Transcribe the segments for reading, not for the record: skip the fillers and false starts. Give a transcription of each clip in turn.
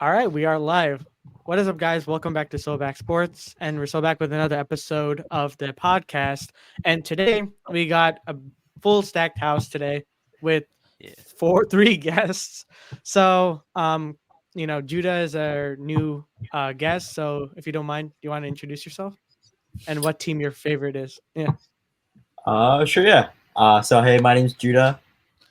All right, we are live. What is up, guys? Welcome back to Sobacksports, and we're so back with another episode of the podcast. And today we got a full stacked house today with Yeah. three guests. So, Judah is our new guest. So, if you don't mind, do you want to introduce yourself and what team your favorite is? Yeah. Sure, yeah. So hey, my name's Judah.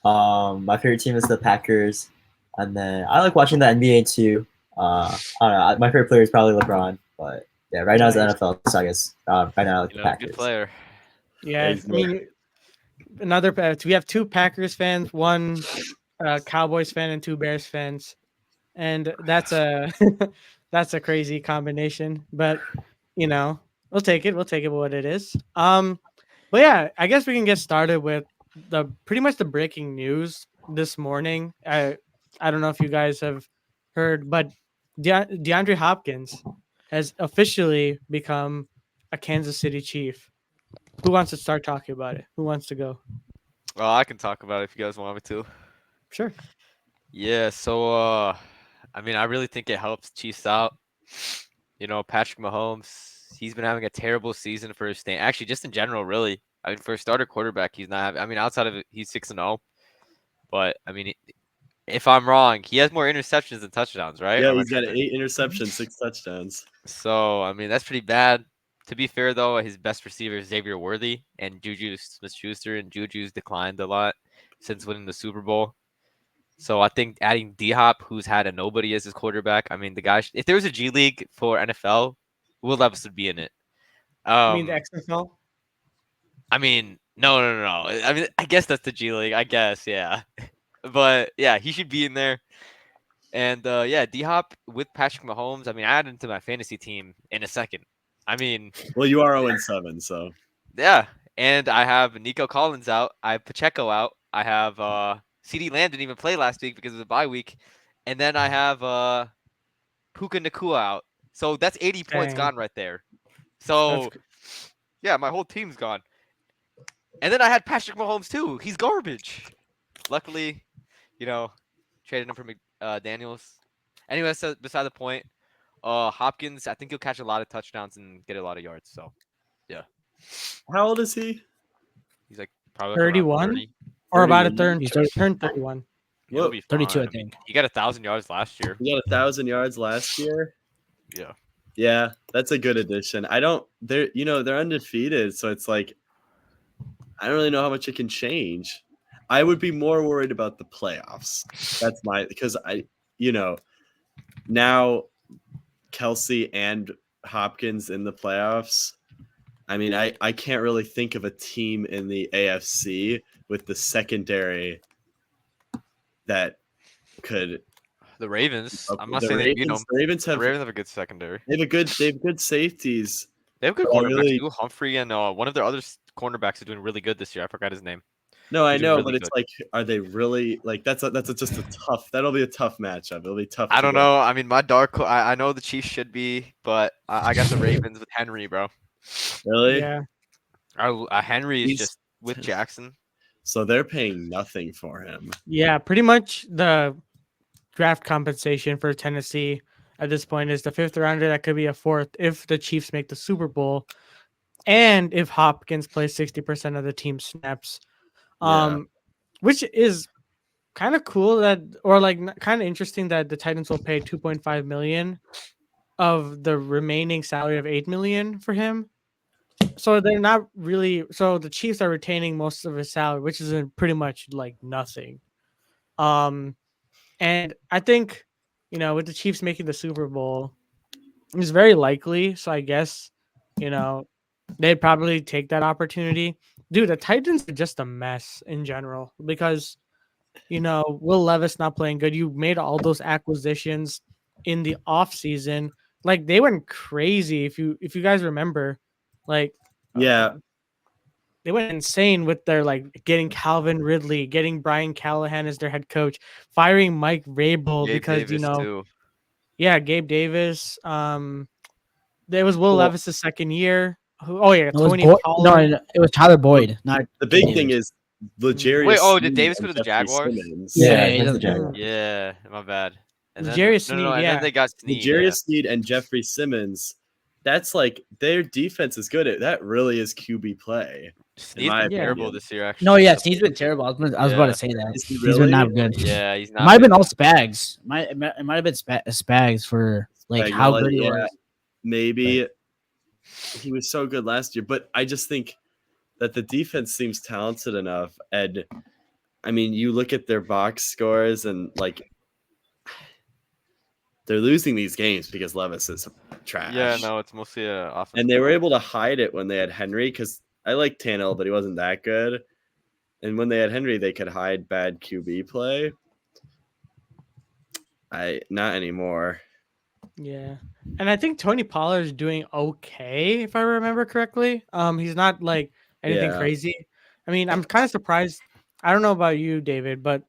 My favorite team is the Packers, and then I like watching the NBA too. I don't know. My favorite player is probably LeBron, but yeah, right now it's the Nice. NFL, so I guess right now I like the Good Packers. player. Yeah, I mean, we have two Packers fans, one Cowboys fan, and two Bears fans, and that's a that's a crazy combination. But we'll take it. We'll take it for what it is. But yeah, I guess we can get started with the pretty much the breaking news this morning. I don't know if you guys have heard, but DeAndre Hopkins has officially become a Kansas City Chief. Who wants to start talking about it? Who wants to go? Well, I can talk about it if you guys want me to. Sure. Yeah, so I really think it helps Chiefs out. Patrick Mahomes, he's been having a terrible season for his stand. Actually, just in general, really. I mean, for a starter quarterback, he's not. Outside of it, he's 6-0. But if I'm wrong, he has more interceptions than touchdowns, right? Yeah, he's got 8 interceptions, 6 touchdowns. So that's pretty bad. To be fair, though, his best receiver is Xavier Worthy and Juju Smith-Schuster, and Juju's declined a lot since winning the Super Bowl. So I think adding D-Hop, who's had a nobody as his quarterback, the guy, if there was a G League for NFL, Will Levis would be in it. You mean the XFL? No. I guess that's the G League. I guess, yeah. But yeah, he should be in there. And D-Hop with Patrick Mahomes. I add him to my fantasy team in a second. Well, you are 0-7, so yeah. And I have Nico Collins out. I have Pacheco out. I have CD Lamb didn't even play last week because of the bye week. And then I have Puka Nacua out. So that's 80 points gone right there. So yeah, my whole team's gone. And then I had Patrick Mahomes too. He's garbage. Luckily, traded him for Daniels. Anyway, so beside the point. Hopkins, I think he'll catch a lot of touchdowns and get a lot of yards. So, yeah. How old is he? He's like probably 31 or about a turn. He's Turned 31. He'll be 32, fine. I think. He got 1,000 yards last year. He got 1,000 yards last year. Yeah. Yeah, that's a good addition. They're undefeated, so it's like I don't really know how much it can change. I would be more worried about the playoffs. Because now Kelsey and Hopkins in the playoffs. I can't really think of a team in the AFC with the secondary that could. The Ravens. I'm not The saying Ravens, the Ravens have a good secondary. They have good safeties. They have good cornerbacks too. Humphrey and one of their other cornerbacks are doing really good this year. I forgot his name. No, I know, but it's like, are they really like that's just a tough. That'll be a tough matchup. It'll be tough. I don't know. My I know the Chiefs should be, but I got the Ravens with Henry, bro. Really? Yeah. Henry is just with Jackson. So they're paying nothing for him. Yeah, pretty much the draft compensation for Tennessee at this point is the 5th rounder that could be a 4th if the Chiefs make the Super Bowl, and if Hopkins plays 60% of the team snaps. Which is kind of cool kind of interesting that the Titans will pay 2.5 million of the remaining salary of 8 million for him. So they're not really. So the Chiefs are retaining most of his salary, which is pretty much like nothing. And I think with the Chiefs making the Super Bowl, it's very likely. So I guess they'd probably take that opportunity. Dude, the Titans are just a mess in general because, Will Levis not playing good. You made all those acquisitions in the offseason. Like, they went crazy. If you guys remember, like, yeah, they went insane with their, like, getting Calvin Ridley, getting Brian Callahan as their head coach, firing Mike Vrabel because, Davis too. Yeah, Gabe Davis. There was Will Levis' second year. Tony Pollard. No, it was Tyler Boyd. Not the big thing is L'Jarius. Wait, did Davis go to the Jaguars? Simmons. Yeah, he does the Jaguars. Yeah, my bad. And then Jarius no, Sneed, and yeah. then they got Sneed. Yeah. Jarius Sneed and Jeffrey Simmons. That's like their defense is good. That really is QB play. Sneed's my been terrible opinion. this year, actually. No, yes, he's been terrible. I was about Yeah. to say that. Is he He's been not really? good. Yeah, he's It not. might have been good. all Spags. It might have been Spags for like how Spagnuolo, good he yeah. was. Maybe he was so good last year, but I just think that the defense seems talented enough. And I mean, you look at their box scores and like they're losing these games because Levis is trash. Yeah, no, it's mostly offense. And they were able to hide it when they had Henry because I like Tannehill, but he wasn't that good. And when they had Henry, they could hide bad QB play. Not anymore. Yeah. And I think Tony Pollard is doing okay, if I remember correctly. He's not like anything Yeah. crazy. I mean, I'm kind of surprised. I don't know about you, David, but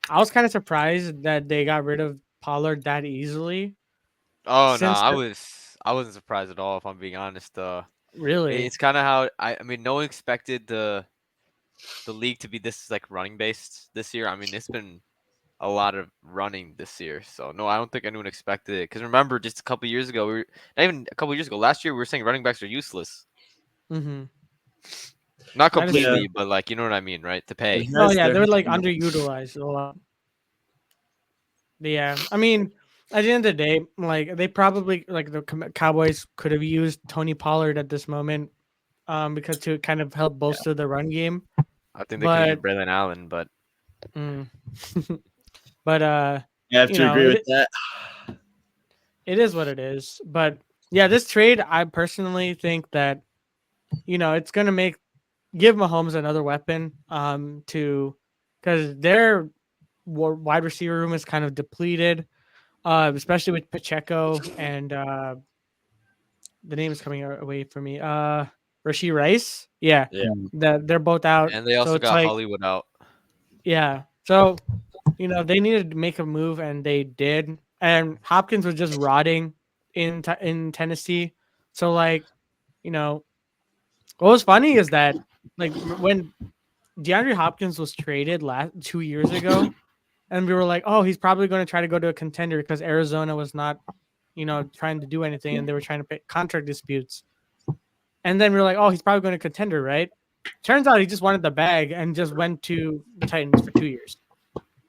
I was kind of surprised that they got rid of Pollard that easily. Oh no, since I wasn't surprised at all, if I'm being honest. Really? It's kind of how I mean, no one expected the league to be this like running based this year. I mean, it's been a lot of running this year, so no, I don't think anyone expected it. Because remember, just a couple years ago, not even a couple years ago, last year we were saying running backs are useless. Mm-hmm. Not That is completely, true. but like you know what I mean, right? To pay. Yes, No, yeah, there they're has like been- underutilized a lot. Yeah, I mean, at the end of the day, like they probably like the Cowboys could have used Tony Pollard at this moment, because to kind of help bolster the run game. I think they could use But Braylon Allen, but mm. but I have you to know, agree with that. it is what it is. But yeah, this trade, I personally think that it's gonna give Mahomes another weapon, because their wide receiver room is kind of depleted, especially with Pacheco and the name is coming away from me. Rashee Rice. Yeah, Yeah. they're both out. and they So also it's got like, Hollywood out. yeah. So they needed to make a move, and they did. And Hopkins was just rotting in Tennessee. So like, what was funny is that like when DeAndre Hopkins was traded 2 years ago, and we were like, oh, he's probably going to try to go to a contender because Arizona was not, trying to do anything, and they were trying to pay contract disputes. And then we were like, oh, he's probably going to contender, right? Turns out he just wanted the bag and just went to the Titans for 2 years.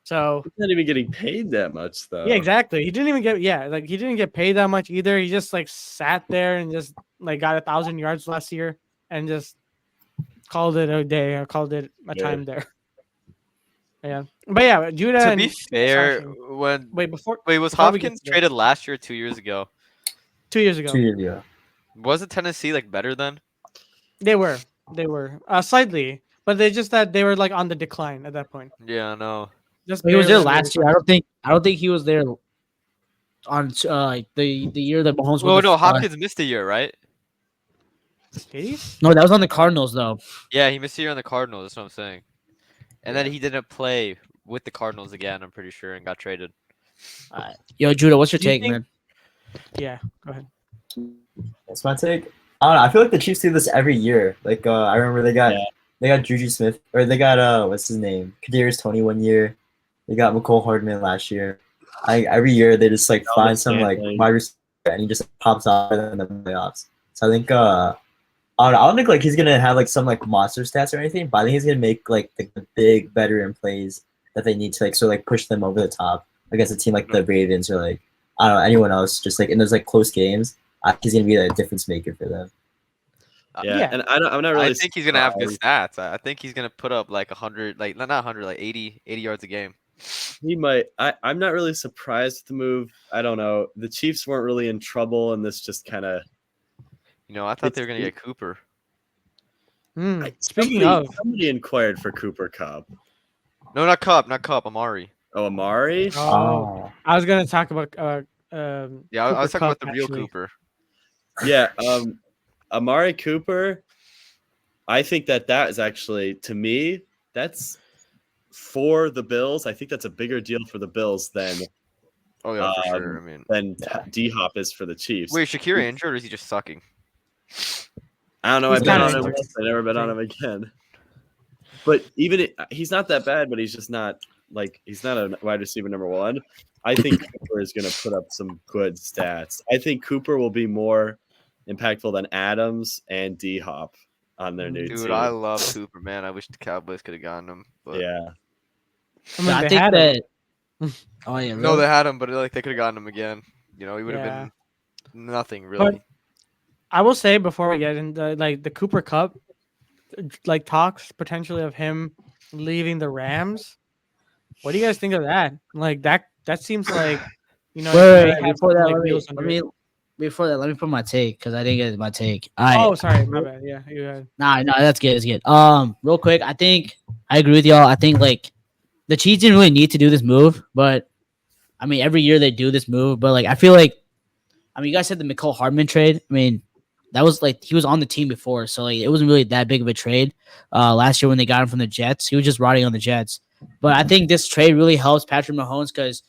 So He's not even getting paid that much, though. yeah, exactly. He didn't even get he didn't get paid that much either. He just like sat there and just like got 1,000 yards last year and just called it a day or called it a time there. Yeah, but yeah, Judah. To and be fair, Slashing- when wait was before we get Hopkins to that. traded last year, 2 years ago? 2 years ago, 2 years ago. Wasn't Tennessee like better then? they were slightly, but they just that they were like on the decline at that point. Yeah, I know. Just He was there barely. last year. I don't think he was there on like the year that Mahomes. Well, was no, Hopkins missed a year, right? Did he? no, that was on the Cardinals though. Yeah, he missed a year on the Cardinals. That's what I'm saying. And then he didn't play with the Cardinals again, I'm pretty sure, and got traded. Yo, Judah, what's your Do you take, think- man? Yeah, go ahead. That's my take. I don't know. I feel like the Chiefs do this every year. Like I remember they got Juju Smith, or they got what's his name, Kadarius Toney one year. They got McCole Hardman last year. Every year they just like find some like wide receiver and he just pops off in the playoffs. So I think I don't think like he's gonna have like some like monster stats or anything, but I think he's gonna make like the big veteran plays that they need to like sort of like push them over the top against a team like the Ravens or like I don't know anyone else. Just like in those like close games, he's gonna be a difference maker for them. Yeah, and I'm not really. I think he's gonna have good stats. I think he's gonna put up like 100, like not 100, like 80 yards a game. He might. I'm not really surprised with the move. I don't know. The Chiefs weren't really in trouble, and this just kind of. I thought they were gonna get Cooper. Speaking of, somebody inquired for Cooper Cup. No, not Cup, Amari. Oh, Amari. I was gonna talk about Yeah, I was talking about the real Cooper. Yeah, Amari Cooper. I think that is actually, to me, that's for the Bills. I think that's a bigger deal for the Bills than Oh yeah, for sure. I mean, than D-Hop is for the Chiefs. wait, Shakira injured or is he just sucking? I don't know. He's I've been kinda on him injured. once. I've never been on him again. But even he's not that bad, but he's just not. like he's not a wide receiver number one. I think Cooper is going to put up some good stats. I think Cooper will be more impactful than Adams and D Hop on their new Dude, team. I love Cooper, man. I wish the Cowboys could have gotten him, but Yeah, I mean, I they think had him. that. Oh yeah, no, really? they had him, but like they could have gotten him again. You know, he would have Yeah. been nothing really. I will say before we get into like the Cooper Cup, like talks potentially of him leaving the Rams. What do you guys think of that? Like that seems like you know he Wait, may wait, have before some that, like let me wheels let under it. me before that let me put my take because I didn't get my take. All right. Oh, sorry, my bad. Yeah, you had. Nah, no, that's good. That's good. Real quick, I think I agree with y'all. I think like the Chiefs didn't really need to do this move, but I mean every year they do this move, but like I feel like you guys said the McCole Hardman trade. I mean, that was like he was on the team before, so like it wasn't really that big of a trade. Last year when they got him from the Jets, he was just riding on the Jets. But I think this trade really helps Patrick Mahomes because,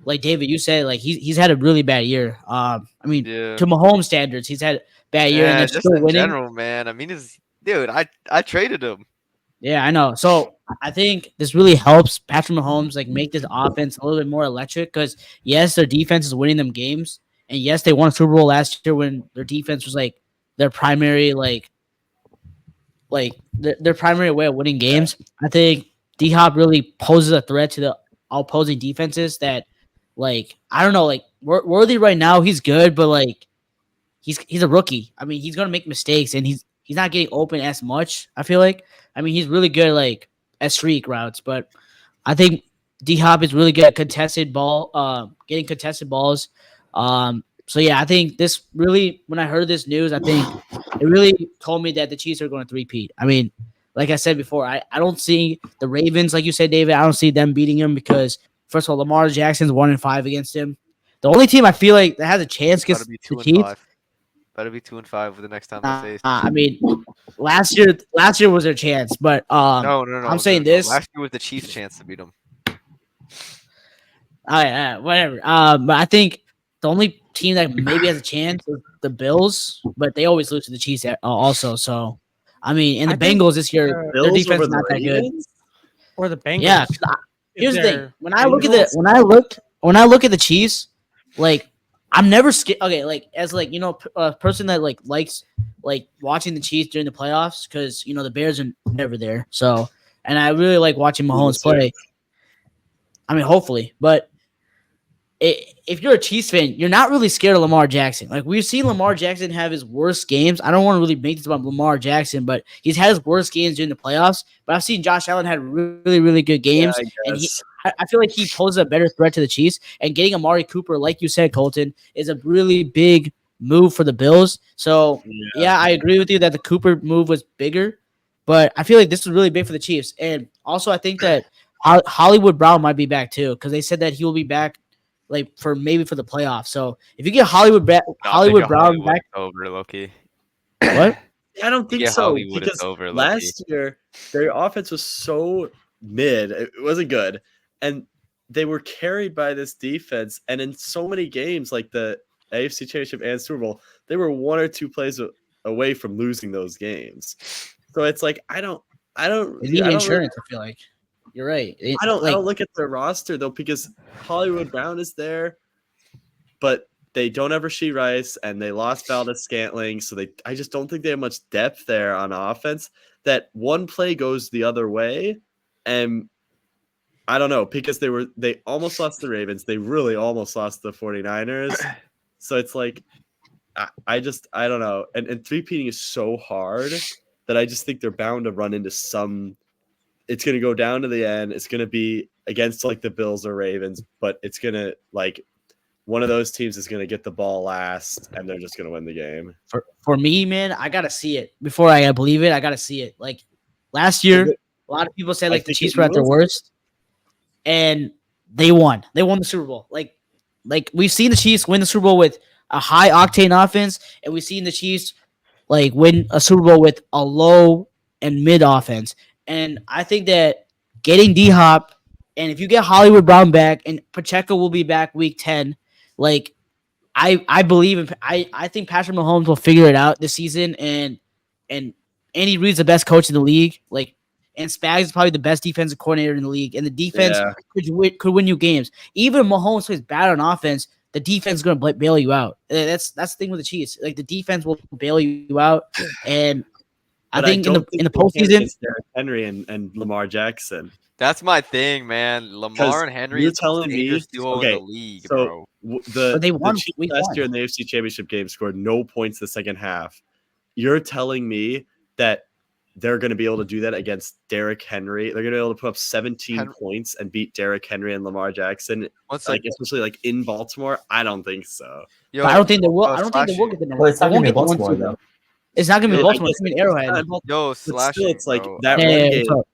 like David, you said like he's had a really bad year. I mean, Yeah. to Mahomes standards, he's had a bad year and Yeah, they're just still in winning. general, man. I mean, dude, I traded him. Yeah, I know. So I think this really helps Patrick Mahomes like make this offense a little bit more electric because yes, their defense is winning them games, and yes, they won a Super Bowl last year when their defense was like their primary their primary way of winning games. I think D Hop really poses a threat to the opposing defenses that like I don't know like Worthy right now he's good, but like he's a rookie. I mean, he's gonna make mistakes, and he's not getting open as much. I feel like. I mean, he's really good like at streak routes, but I think D Hop is really good at getting contested balls. So yeah, I think this really when I heard this news, I think it really told me that the Chiefs are going to three-peat. I mean, like I said before, I don't see the Ravens, like you said, David. I don't see them beating him because first of all, Lamar Jackson's 1-5 against him. The only team I feel like that has a chance Better against be the 2-5. Chiefs. Better be 2-5 with the next time they face. I mean, last year was their chance, but No. I'm saying no. this. Last year was the Chiefs' chance to beat them. All right, whatever. But I think the only team that maybe has a chance is the Bills, but they always lose to the Chiefs also. So, I mean, and the I think, Bengals this year, their Bills defense over is the not that good. Ravens? or the Bengals. Yeah, 'cause here's the thing: they're when I look at Bengals- when I look at the Chiefs, like I'm never scared. Okay, like as like a person that likes like watching the Chiefs during the playoffs because the Bears are never there. So, and I really like watching Mahomes This year. play. I mean, hopefully, but if you're a Chiefs fan, you're not really scared of Lamar Jackson. Like we've seen Lamar Jackson have his worst games. I don't want to really make this about Lamar Jackson, but he's had his worst games during the playoffs. But I've seen Josh Allen had really, really good games, and I feel like he poses a better threat to the Chiefs. And getting Amari Cooper, like you said, Colton, is a really big move for the Bills. So yeah, I agree with you that the Cooper move was bigger, but I feel like this was really big for the Chiefs. And also, I think that Hollywood Brown might be back too because they said that he will be back like for the playoffs. So if you get Hollywood Brown back, over Loki. what? I don't think Yeah, so Hollywood is because over, low-key. last year their offense was so mid; it wasn't good, and they were carried by this defense. And in so many games, like the AFC Championship and Super Bowl, they were one or two plays away from losing those games. So it's like I don't They need really- insurance. I feel like you're right. I don't look at their roster though because Hollywood Brown is there, but they don't have Rasheed Rice and they lost Valdez Scantling, so I just don't think they have much depth there on offense. That one play goes the other way, and I don't know because they almost lost the Ravens. They really almost lost the 49ers. So it's like I don't know. And three-peating is so hard that I just think they're bound to run into some. It's going to go down to the end. It's going to be against like the Bills or Ravens, but it's going to like one of those teams is going to get the ball last and they're just going to win the game. For me, man, I gotta see it before I believe it. I gotta see it. Like last year, a lot of people said I like the think Chiefs it were at their will. worst, and they won. They won the Super Bowl. Like we've seen the Chiefs win the Super Bowl with a high octane offense, and we've seen the Chiefs like win a Super Bowl with a low and mid offense. And I think that getting D Hop and if you get Hollywood Brown back and Pacheco will be back week 10, like I believe in I think Patrick Mahomes will figure it out this season and Andy Reid's the best coach in the league. Like and Spags is probably the best defensive coordinator in the league, and the defense Yeah. could win you games. Even if Mahomes plays bad on offense, the defense is going to bail you out. That's the thing with the Chiefs. Like the defense will bail you out, and I But think in don't the they can postseason, against Derrick Henry and Lamar Jackson. That's my thing, man. Lamar and Henry you're is the telling most me- dangerous duo in okay, the league, So bro. But they won the Chiefs week last one. year in the AFC Championship game scored no points the second half. You're telling me that they're going to be able to do that against Derrick Henry? They're going to be able to put up 17 points and beat Derrick Henry and Lamar Jackson, What's like especially like in Baltimore? I don't think so. yo, but I don't think they will. yo, I don't think they will get the. Well, it's not they won't gonna be get the 1 Baltimore, seed, though. It's not going to be I Baltimore. guess It's going to be it's Arrowhead. not in Baltimore, yo, but still, slashing, it's like bro. that Yeah, run yeah, game. what's up?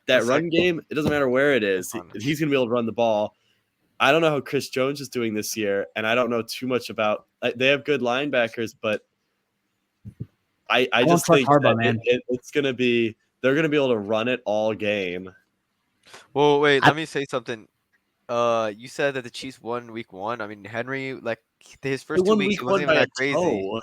That It's run like- game, it doesn't matter where it is. Hold on. He's going to be able to run the ball. I don't know how Chris Jones is doing this year, and I don't know too much about. They have good linebackers, but I don't just trust think Harbaugh, that man. it's going to be. They're going to be able to run it all game. Well, wait, I- let me say something. You said that the Chiefs won week 1. I mean, Henry, like his They first 2 won weeks, week he one wasn't by even a that crazy. toe.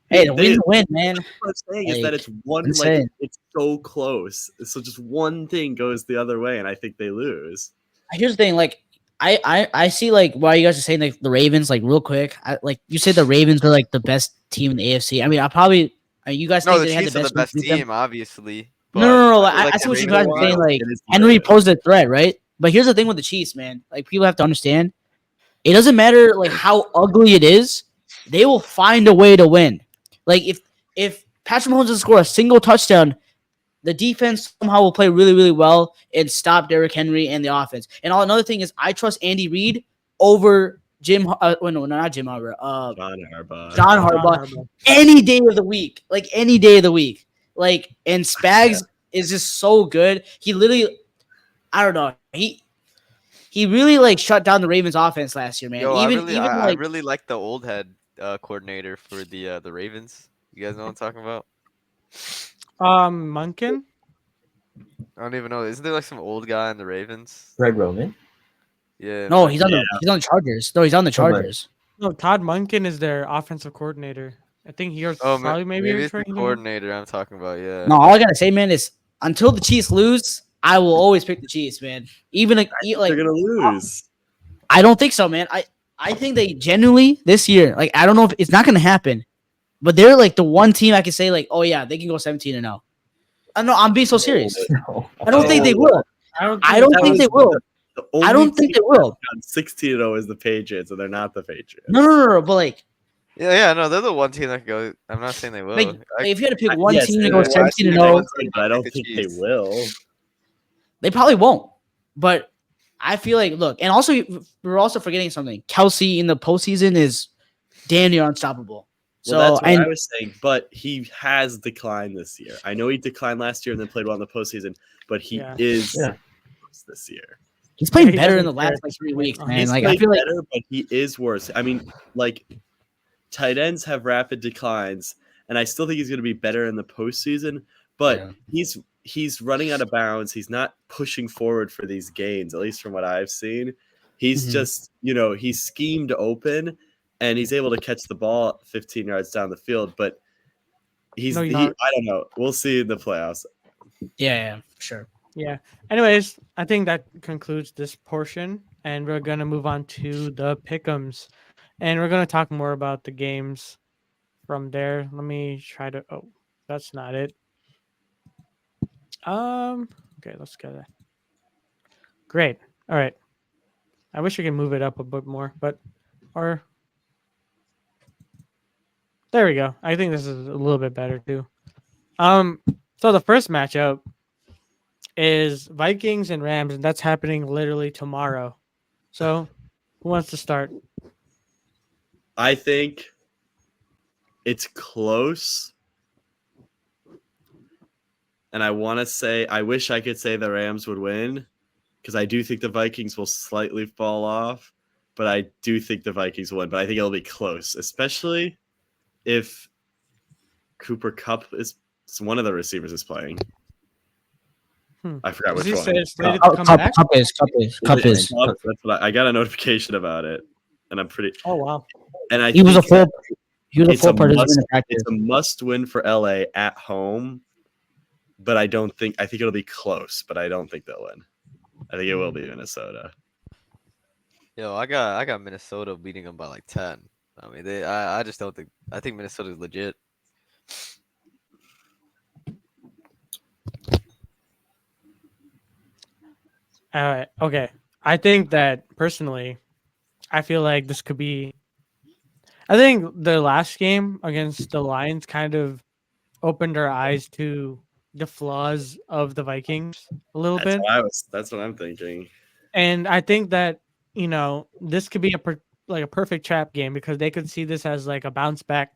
Hey, the They- win's a win, man. What I'm saying is that Like, it's one like insane. it's so close. So just one thing goes the other way, and I think they lose. Here's the thing, like I see like why you guys are saying like the Ravens, like real quick. Like you said the Ravens are like the best team in the AFC. I mean, you guys No, think the they had Chiefs the are best the best beat them? team, obviously. No. but I like see the what you Ravens guys are are saying. wild. Like It is the Henry Ravens. posed a threat, right? But here's the thing with the Chiefs, man. Like people have to understand, it doesn't matter like how ugly it is. They will find a way to win. Like if Patrick Mahomes doesn't score a single touchdown, the defense somehow will play really, really well and stop Derrick Henry and the offense. And another thing is, I trust Andy Reid over Jim. No, not Jim Harbaugh. John Harbaugh. John Harbaugh. Any day of the week, like any day of the week. Like, and Spags is just so good. He literally, I don't know. He really like shut down the Ravens offense last year, man. Yo, I like really like the old head coordinator for the Ravens. You guys know what I'm talking about? Munkin. I don't even know. Isn't there like some old guy in the Ravens? Greg Roman. Yeah. no, like- he's on the Chargers. No, he's on the Chargers. No, Todd Munkin is their offensive coordinator. I think he's Oh, probably maybe it's the referring to him. coordinator I'm talking about. Yeah. No, all I gotta say, man, is until the Chiefs lose, I will always pick the Chiefs, man. Even like They're gonna lose. I don't think so, man. I think they genuinely this year, like I don't know if it's not gonna happen, but they're like the one team I can say, like, oh yeah, they can go 17-0. I know I'm being so serious. No. I don't think they will. I don't That think was they will. The only I don't think they team will. that's gone 16-0 is the Patriots, and they're not the Patriots. No. But like Yeah, no, they're the one team that can go. I'm not saying they will. like if you had to pick I- one yes, team to they go will. I see 17-0, one team, but I don't the think they Chiefs. will. they probably won't. But I feel like look, and also we're also forgetting something. Kelsey in the postseason is damn near unstoppable. So Well, that's what and I was saying, but he has declined this year. I know he declined last year and then played well in the postseason, but he Yeah. is Yeah. worse this year. he's playing he better in the doesn't care. last like 3 weeks, man. He's Like I played feel like better, but he is worse. I mean, like tight ends have rapid declines, and I still think he's going to be better in the postseason. But he's running out of bounds. He's not pushing forward for these gains, at least from what I've seen. He's Mhm. just, he's schemed open, and he's able to catch the ball 15 yards down the field. But No, I don't know. We'll see in the playoffs. yeah, sure. Yeah. Anyways, I think that concludes this portion, and we're gonna move on to the pick'ems, and we're gonna talk more about the games from there. Let me try to. Oh, that's not it. Okay, let's get it. Great. All right. I wish I could move it up a bit more, but there we go. I think this is a little bit better too. So the first matchup is Vikings and Rams, and that's happening literally tomorrow. So, who wants to start? I think it's close. And I want to say, I wish I could say the Rams would win because I do think the Vikings will slightly fall off, but I do think the Vikings will win. But I think it'll be close, especially if Cooper Kupp is one of the receivers is playing. I forgot Does which he one. say it's slated to come back? Cup is. That's what I got a notification about it, and I'm pretty. Oh wow! And I He was a think full it's participant in practice. it's a must win for LA at home. but I think it'll be close, but I don't think they'll win. I think it will be Minnesota. Yo, I got Minnesota beating them by like 10. I mean, I just don't think. I think Minnesota's legit. Okay. I think that personally, I feel like this could be. I think the last game against the Lions kind of opened our eyes to the flaws of the Vikings a little bit. That's what I'm thinking. And I think that, this could be a perfect trap game because they could see this as like a bounce back,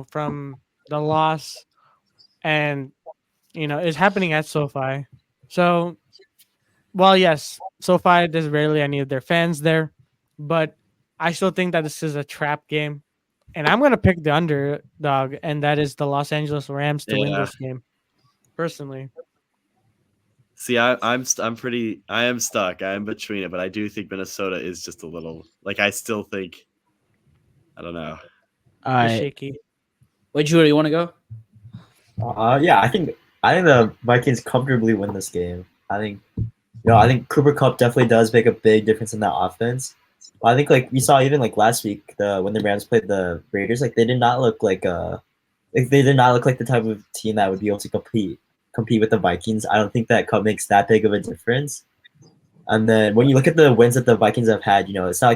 from the loss. And, it's happening at SoFi. So, well, yes, SoFi, there's rarely any of their fans there, but I still think that this is a trap game. And I'm going to pick the underdog, and that is the Los Angeles Rams to win Yeah. this game, personally. See, I am stuck. I am between it, but I do think Minnesota is just a little like I still think. I don't know. All It's right. shaky. Wait, Judah, you want to go? Yeah, I think the Vikings comfortably win this game. I think Cooper Kupp definitely does make a big difference in that offense. But I think like we saw even like last week when the Rams played the Raiders, like they did not look like the type of team that would be able to compete with the Vikings. I don't think that Kupp makes that big of a difference. And then when you look at the wins that the Vikings have had, it's not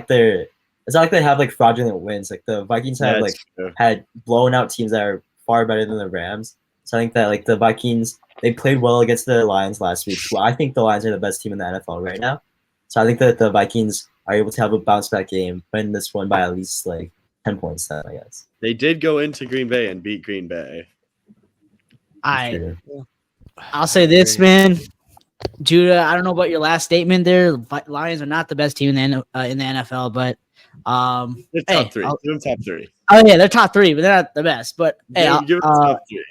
like they have like fraudulent wins. Like the Vikings have That's true. had blown out teams that are far better than the Rams. So I think that like the Vikings, they played well against the Lions last week. Well, I think the Lions are the best team in the NFL right now. So I think that the Vikings are able to have a bounce back game, win this one by at least like 10 points. Then I guess They did go into Green Bay and beat Green Bay. I'll say this, man. Judah, I don't know about your last statement there. Lions are not the best team in the NFL, but They're hey, top 3. Give them top 3. oh yeah, they're top 3, but they're not the best. But hey, Give them top 3.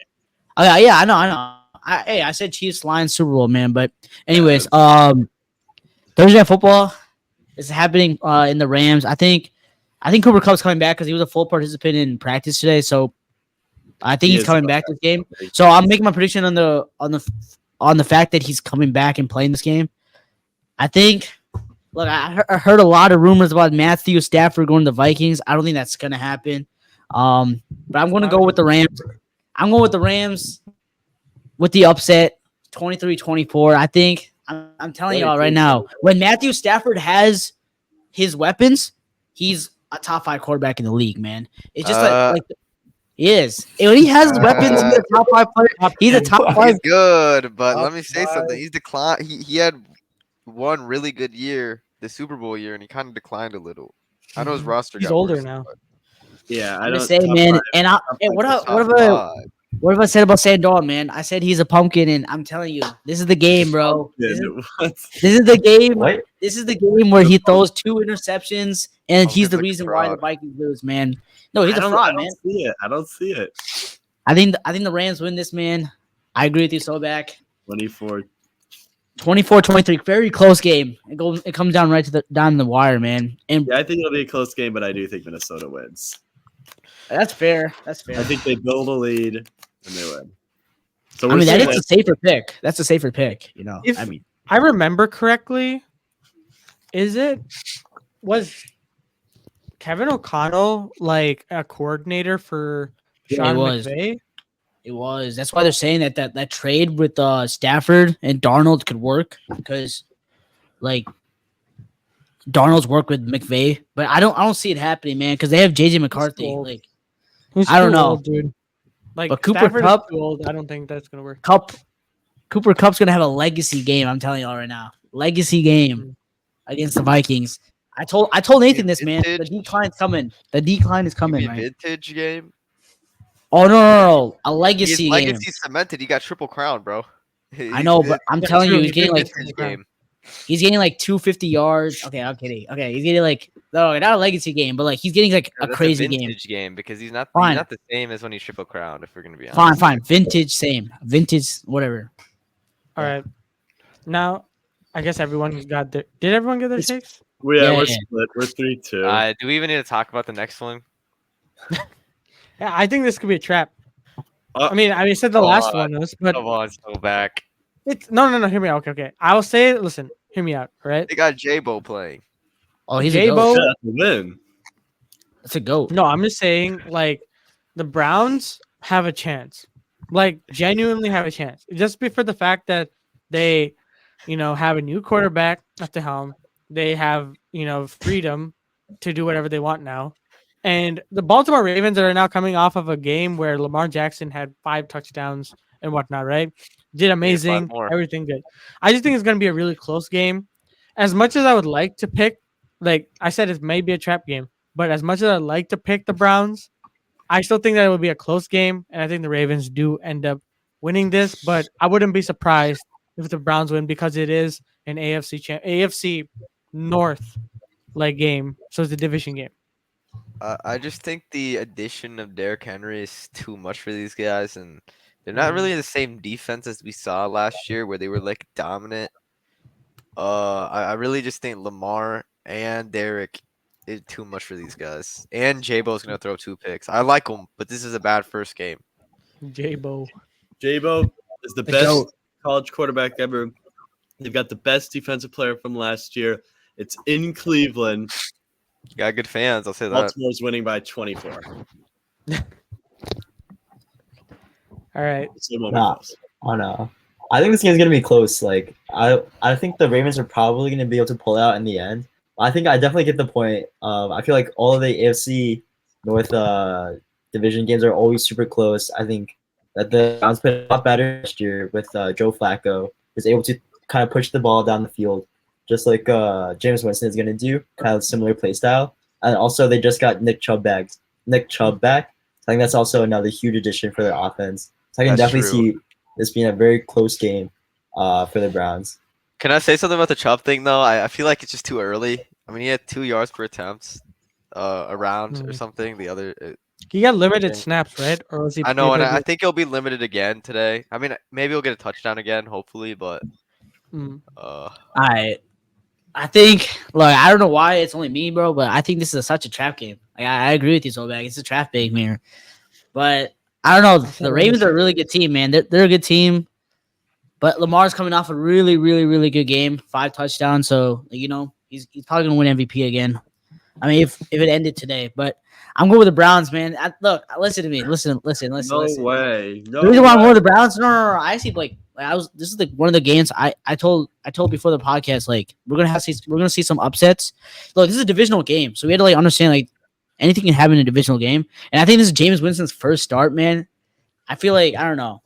oh yeah, I know. I said Chiefs Lions Super Bowl, man. But anyways, Thursday Night Football is happening in the Rams. I think Cooper Kupp's coming back because he was a full participant in practice today. So I think he's coming back this game. So I'm making my prediction on the fact that he's coming back and playing this game. I think. Look, I heard a lot of rumors about Matthew Stafford going to the Vikings. I don't think that's gonna happen. But I'm going to go with the Rams. I'm going with the Rams with the upset, 23-24. I think I'm telling y'all right now, when Matthew Stafford has his weapons, he's a top 5 quarterback in the league, man. It's just like he is. And when he has his weapons, he's a top 5 player. He's a top 5. He's good, but let me say something. He's declined. He had one really good year, the Super Bowl year, and he kind of declined a little. I know his roster. He's got older worse, now. but Yeah, I'm just saying, man. And what have I said about Sandoval, man? I said he's a pumpkin, and I'm telling you, this is the game, bro. This is the game. What? This is the game where he throws 2 interceptions, and he's the Pumpkin's like a reason why the fraud. Vikings lose, man. No, he's a fraud, man. I don't see it. I think the Rams win this, man. I agree with you, Soback. 24-23, very close game. It comes down right to down the wire, man. And Yeah, I think it'll be a close game, but I do think Minnesota wins. that's fair. That's fair. I think they build a lead and they win. So I mean, that is a safer pick. That's a safer pick, If I mean, I remember correctly, was Kevin O'Connell like a coordinator for Yeah, Sean he was. McVay? it was. That's why they're saying that trade with Stafford and Darnold could work because, like, Darnold's worked with McVay, but I don't see it happening, man, because they have JJ McCarthy. old. Like, He's I don't too know. old, dude. Like, But Cooper Stafford is Kupp- too old. I don't think that's gonna work. Cooper Kupp's gonna have a legacy game. I'm telling y'all right now, legacy game against the Vikings. I told Nathan this, man. The Vintage. decline's coming. The decline is coming, Maybe a right? vintage game. Oh no, a His legacy game. legacy cemented. He got triple crown, bro. I know, but I'm telling you, he's getting like vintage game. he's getting like 250 yards. Okay, I'm kidding. Okay, he's getting like no, not a legacy game, but like he's getting like No, a that's crazy game. vintage game because he's not Fine. the same as when he's triple crowned. If we're gonna be honest. Fine, vintage, same, vintage, whatever. All right. Now, I guess everyone got their. Did everyone get their takes? we're Yeah. split. We're 3-2. Do we even need to talk about the next one? Yeah, I think this could be a trap. I mean, I said the last one was, but Come on, so back. it's no. Hear me out. Okay. I will say, listen, hear me out. All right. They got J-Bo playing. Oh, he's a J-Bo. goat. Yeah, that's a win. That's a goat. No, I'm just saying, like, the Browns have a chance. Like, genuinely have a chance. Just for the fact that they, have a new quarterback at the helm. They have, freedom to do whatever they want now. And the Baltimore Ravens are now coming off of a game where Lamar Jackson had 5 touchdowns and whatnot, right? Did amazing, more. everything good. I just think it's going to be a really close game. As much as I would like to pick, like I said, it may be a trap game. But as much as I'd like to pick the Browns, I still think that it would be a close game, and I think the Ravens do end up winning this. But I wouldn't be surprised if the Browns win because it is an AFC North like game, so it's a division game. I just think the addition of Derrick Henry is too much for these guys, and they're not really the same defense as we saw last year, where they were like dominant. I really just think Lamar and Derrick is too much for these guys, and J-Bo's gonna throw 2 picks. I like him, but this is a bad first game. J-Bo. J-Bo is the The best goat. college quarterback ever. They've got the best defensive player from last year. It's in Cleveland. You got good fans, I'll say that. Baltimore's winning by 24. All right. So it won't be Nah. close. Oh no. I think this game's gonna be close. Like I think the Ravens are probably gonna be able to pull it out in the end. I definitely get the point. I feel like all of the AFC North division games are always super close. I think that the Browns played a lot better last year with Joe Flacco. Was able to kind of push the ball down the field, just like James Winston is gonna do, kind of similar play style. And also they just got Nick Chubb back. I think that's also another huge addition for their offense. So I can That's definitely true. see this being a very close game for the Browns. Can I say something about the Chubb thing though? I feel like it's just too early. I mean, he had 2 yards per attempt, around or something. The other, He got limited Okay. snaps, right? Or was he? I know, and I able think he'll be limited again today. I mean, maybe he'll get a touchdown again, hopefully, but to- Mm. I think, look, I don't know why it's only me, bro, but I think this is such a trap game. Like, I agree with you, Sobag. It's a trap game here. But I don't know. The Ravens are a really good team, man. They're a good team. But Lamar's coming off a really, really, really good game. 5 touchdowns. So, he's probably going to win MVP again. I mean, if it ended today. But I'm going with the Browns, man. Look, listen to me. Listen. No way. No The reason why I'm way. going with the Browns, no. I actually this is like one of the games I told before the podcast, like we're gonna see some upsets. Look, this is a divisional game, so we had to understand like anything can happen in a divisional game. And I think this is James Winston's first start, man. I feel like I don't know.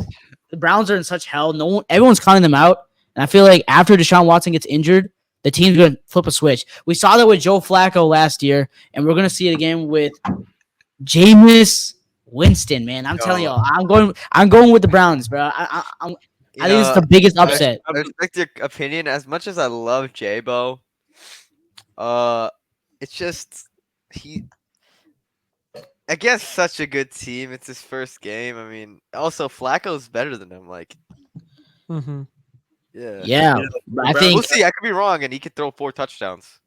The Browns are in such hell. Everyone's counting them out. And I feel like after Deshaun Watson gets injured, the team's gonna flip a switch. We saw that with Joe Flacco last year, and we're gonna see it again with Jameis Winston, man. I'm telling y'all, I'm going with the Browns, bro. I think it's the biggest upset. I respect your opinion as much as I love J-Bo. It's just against such a good team. It's his first game. I mean, also Flacco's better than him. Like, Mhm. yeah, Yeah, I think we'll see. I could be wrong, and he could throw 4 touchdowns.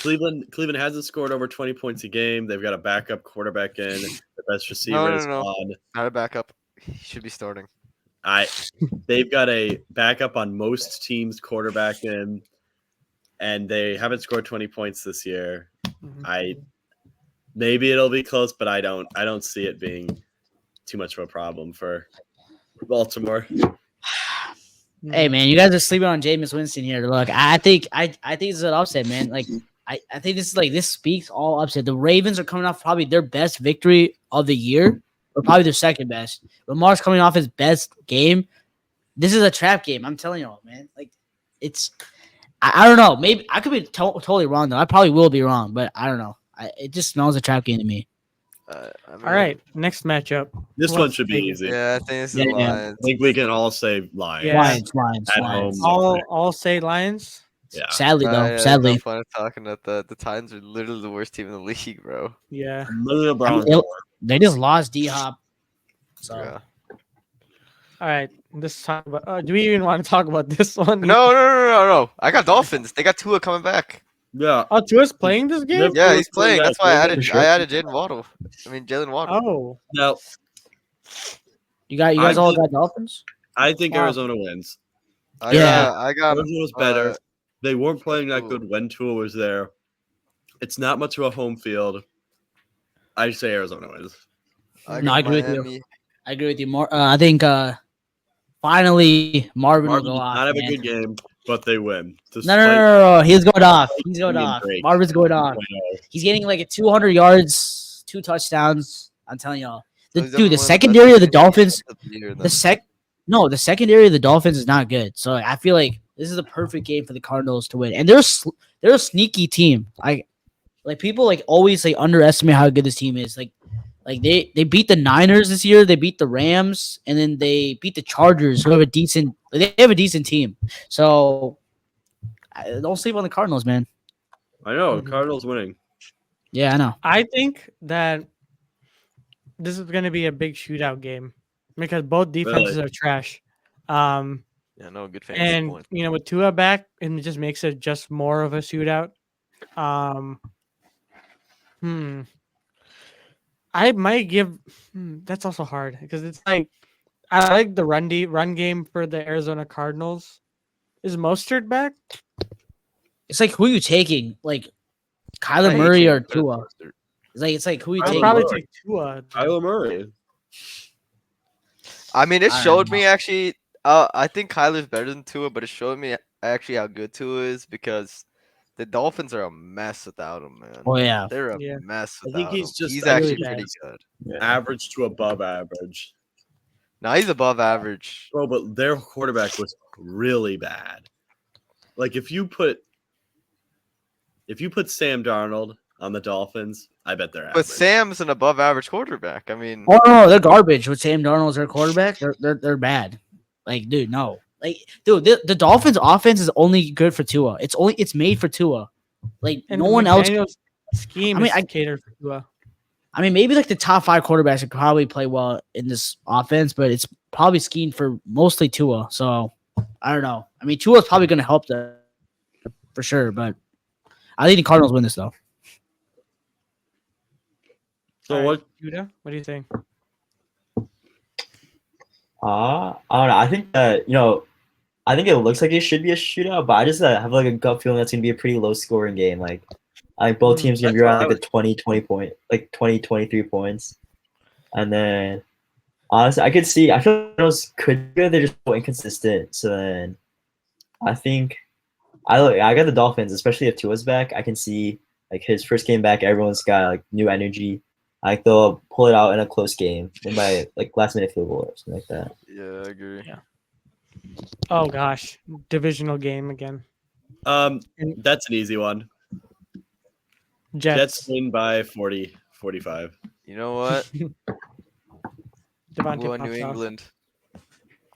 Cleveland hasn't scored over 20 points a game. They've got a backup quarterback in. The best receiver No. is on. Not a backup. He should be starting. They've got a backup on most teams' quarterback in, and they haven't scored 20 points this year. Mhm. Maybe it'll be close, but I don't see it being too much of a problem for Baltimore. Hey man, you guys are sleeping on Jameis Winston here. Look, I think this is an upset, man. Like I think this speaks all upset. The Ravens are coming off probably their best victory of the year, or probably their second best. Lamar's coming off his best game. This is a trap game. I'm telling y'all, man. Like it's I don't know. Maybe I could be totally wrong though. I probably will be wrong, but I don't know. It just smells a trap game to me. I mean, All right, next matchup. This What's one should be the- easy. Yeah, I think this is Yeah, the yeah. Lions. I think we can all say Lions. Yeah. Lions. At home. All say Lions. Yeah. Sadly though, Yeah, sadly. no fun of talking that the Titans are literally the worst team in the league, bro. Yeah. Literally the Browns. They just lost D-Hop. So Yeah. All right. Let's talk about. Do we even want to talk about this one? No. I got Dolphins. They got Tua coming back. Yeah. Oh, Tua's playing this game. Yep. Yeah, he's Tua's playing playing. That's why I for sure. added Jalen Waddle. Oh, No. You guys I all think- got Dolphins? I think Wow. Arizona wins. I Yeah. got Arizona's better. uh, They weren't playing that ooh. good when Tua was there. It's not much of a home field. I say Arizona wins. I No, I got agree with you. Miami. I agree with you. More, I think finally Marvin will Marvin go did off. not have a man. good game, but they win. No. He's going off. He's going being off. Drake. Marvin's going off. He's getting like 200 yards, 2 touchdowns. I'm telling y'all. So he's Dude, definitely the one of the secondary best of the Dolphins, defenses of the year, the secondary of the Dolphins is not good. So I feel like this is a perfect game for the Cardinals to win. And they're a sneaky team. People like always underestimate how good this team is. Like they beat the Niners this year, they beat the Rams, and then they beat the Chargers, who have a decent team. So don't sleep on the Cardinals, man. I know. Mhm. Cardinals winning. Yeah, I know. I think that this is going to be a big shootout game because both defenses are trash. Yeah, no good fantasy And points. with Tua back, it just makes it just more of a shootout. I might give. That's also hard because it's like I like the run game for the Arizona Cardinals. Is Mostert back? It's like who are you taking? Like I Kyler hate Murray James or Cook. Tua? It's like who are you I'd Kyler taking? probably Murray. take Tua. Kyler Murray. I mean, it I don't showed know. me actually. I think Kyler's better than Tua, but it showed me actually how good Tua is because the Dolphins are a mess without him, man. Oh yeah. They're a Yeah. mess I think without he's him. just- He's I think actually he's pretty bad. good. Average to above average. No, he's above average. Bro, but their quarterback was really bad. Like if you put Sam Darnold on the Dolphins, I bet they're average. But Sam's an above average quarterback. I mean, Oh no, they're garbage. With Sam Darnold as their quarterback, they're bad. Like, dude, no. Like, dude, the Dolphins' offense is only good for Tua. It's made for Tua. Like, And no one else. McDaniel's scheme I mean, is catered for Tua. I mean, maybe like the top 5 quarterbacks could probably play well in this offense, but it's probably schemed for mostly Tua. So I don't know. I mean, Tua's probably going to help them for sure, but I think the Cardinals win this though. So All right, what? Judah? What do you think? I don't know. I think that I think it looks like it should be a shootout, but I just have like a gut feeling that's gonna be a pretty low scoring game. Like I think both teams gonna be That's around what like a 20 point, like 20, 23 points. And then honestly, I feel like those could be good. They're just so inconsistent. So then I think I got the Dolphins, especially if Tua's back. I can see like his first game back, everyone's got like new energy. Like they'll pull it out in a close game, and by like last minute field goal or something like that. yeah, I agree. Yeah. Oh gosh, divisional game again. That's an easy one. Jets Jets. win by 40, 45. You know what? Devontae Ooh, New pops off. England.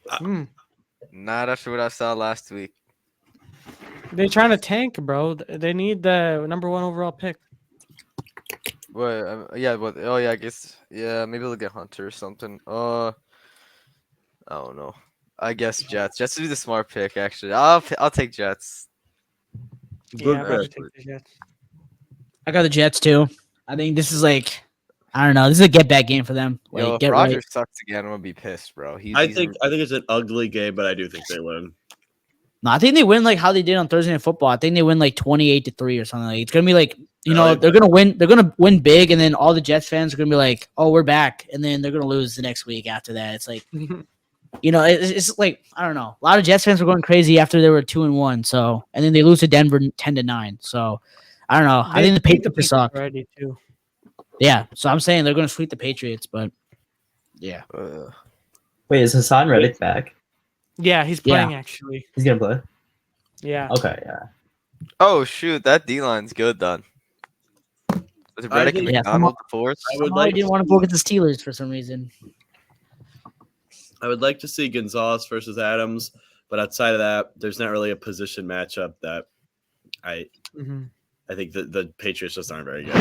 Mm. Not after what I saw last week. They're trying to tank, bro. They need the number 1 overall pick. What? Yeah. What? Oh, yeah. I guess. Yeah. Maybe they'll get Hunter or something. I don't know. I guess Jets. Jets would be the smart pick. Actually, I'll take Jets. Good Yeah, I would pick. take the Jets. I got the Jets too. I think this is like, I don't know. This is a get back game for them. Like, Yo, if get Rodgers right. sucks again, I'm gonna be pissed, bro. I think it's an ugly game, but I do think they win. No, I think they win like how they did on Thursday Night Football. I think they win like 28-3 or something. Like, it's gonna be like, Really? they're gonna win. They're gonna win big, and then all the Jets fans are gonna be like, "Oh, we're back," and then they're gonna lose the next week after that. It's like, it's like, I don't know. A lot of Jets fans were going crazy after they were 2-1. So, and then they lose to Denver 10-9. So, I don't know. I think the beat Patriots suck. already too. Yeah. So I'm saying they're gonna sweep the Patriots, but yeah. Wait, is Hassan Reddick back? Yeah, he's Yeah. playing actually. He's gonna play. Yeah. Okay, yeah. Oh shoot, that D line's good then. With Reddick and think- Yeah, McDonald the fourth. I would I like didn't want to focus the Steelers for some reason. to see Gonzalez versus Adams, but outside of that, there's not really a position matchup that I Mhm. think that the Patriots just aren't very good.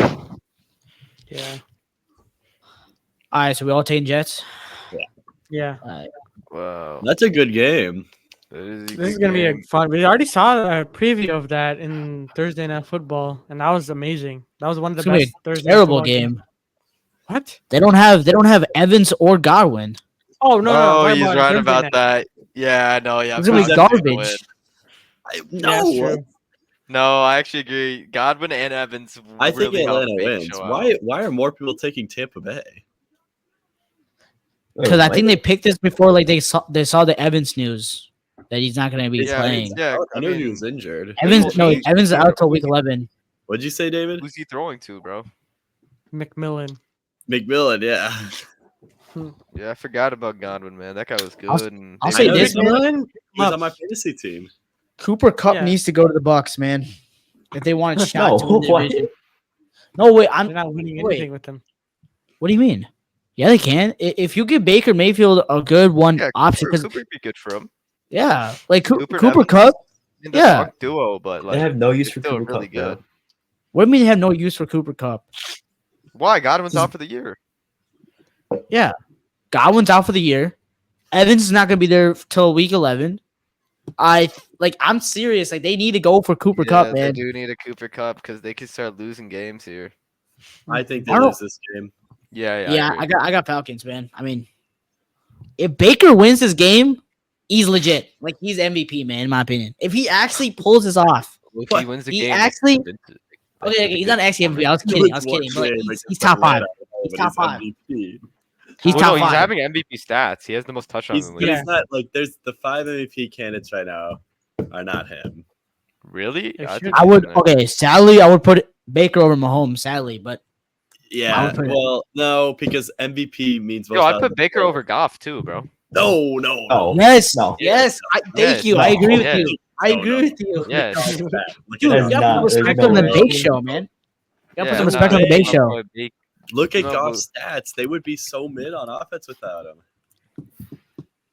Yeah. All right, so we all taking Jets. Yeah. All right. Wow. That's a good game. This is gonna be a fun. We already saw a preview of that in Thursday Night Football, and that was amazing. That was one of the It's gonna be best Thursday. Terrible Night Football game. What? They don't have Evans or Godwin. Oh no, Oh, what he's about right Thursday about night? that. Yeah, no, yeah. It's gonna be Godwin's gonna win. garbage. Yeah, that's No, true. No, I actually agree. Godwin and Evans I think really helped Atlanta Baker wins. show out. Why are more people taking Tampa Bay? Because I what? think they picked this before, like they saw the Evans news that he's not gonna be Yeah, playing. yeah. I I knew he mean, was injured. Evans, no, he- Evans is out till week 11. What'd you say, David? who's he throwing to, bro? McMillan. McMillan, yeah. Yeah, I forgot about Godwin, man. That guy was I'll- good. And I'll they say know, were- this, man. McMillan. He was on my fantasy team. Cooper Cup Yeah. needs to go to the Bucks, man. If they want a shot to No, win the what? division. No, wait, They're not winning wait. anything with him. What do you mean? Yeah, they can. If you give Baker Mayfield a good one yeah, option, because Cooper would be good for him. yeah, like Cooper Cooper Evans. Cup. In the Yeah. fuck duo, but They like have no use it's for still Cooper really Cup, bro. good. What do you mean they have no use for Cooper Cup? Why? Godwin's out for the year. Yeah, Godwin's out for the year. Evans is not going to be there till week 11. I'm serious. Like they need to go for Cooper Cup, They man. do need a Cooper Cup because they could start losing games here. I think they I don't- lose this game. Yeah, Yeah, agree. I got Falcons, man. I mean, if Baker wins this game, he's legit. Like he's MVP, man. In my opinion, if he actually pulls this off, If What? he wins the He game, actually- that's okay, he's not actually MVP. I was kidding. I was kidding. But he's top 5. He's top 5. MVP. He's Well, top no, 5. he's having MVP stats. He has the most touchdowns He's, in the but league. Yeah. he's not like there's the 5 MVP candidates right now are not him. Really? It I should think I he's would. in it. Okay, sadly, I would put Baker over Mahomes. Sadly, but I Yeah, would put it- well, no, because MVP means most Yo, I valuable put Baker player. over Goff too, bro. No, No. yes, No. yes. Thank Yes. you. I No. agree with Yes. you. I No, agree no. with you. Yes. Look Dude, at you There's gotta not- put there's respect no on the way. Bake Show, man. You gotta put some no respect on the way. Bake Show. Look at No, Goff's stats. They would be so mid on offense without him.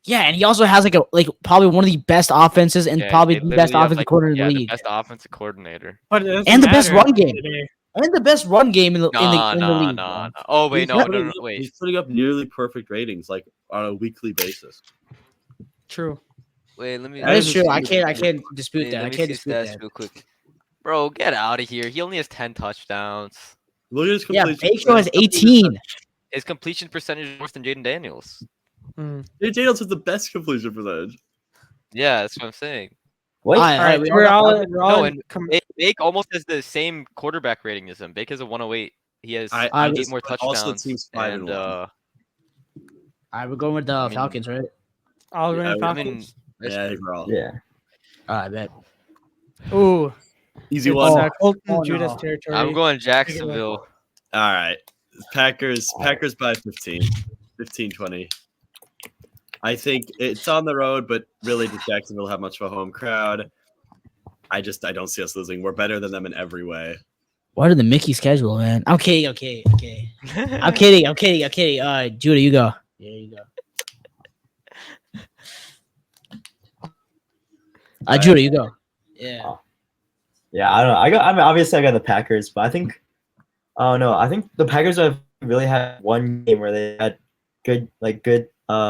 Yeah, and he also has like probably one of the best offenses and probably the best offensive coordinator in the the league, best offensive coordinator. But it doesn't And the best matter at run the end of game. the day. and the best run game in the Nah, in the nah, league. nah, nah. Oh wait, He's no, putting up- wait. He's putting up nearly perfect ratings, like on a weekly basis. True. Wait, let me. That is let me true. see I his can't stats. dispute that. I Let me can't see dispute stats that. real quick. Bro, get out of here. He only has 10 touchdowns. Look at his Yeah, completion. Bake Show has percentage. 18. His completion percentage is worse than Jaden Daniels. Mm. Jay Daniels has the best completion percentage. Yeah, that's what I'm saying. Wait, All right, All right, we we're all- all, we're all No, in and Bake almost has the same quarterback rating as him. Bake has a 108. He has I 8 just- more but also touchdowns. team's 5 and 1. All right, we're going with the I mean- Falcons, right? all Yeah, running I I mean, Falcons. that's Yeah, I true. think we're all yeah. All right, I bet. Ooh, easy it's one. Colton Oh, Judas no. territory. I'm going Jacksonville. All right. Packers by 15. 15-20. I think it's on the road, but really does Jacksonville have much of a home crowd? I don't see us losing. We're better than them in every way. What are the Mickey schedule, man? I'm kidding. I'm kidding. Judah, you go. Yeah, you go. Judah, you go. Yeah. Yeah, I don't know. I mean, obviously I got the Packers, but I think, oh no, I think the Packers have really had one game where they had good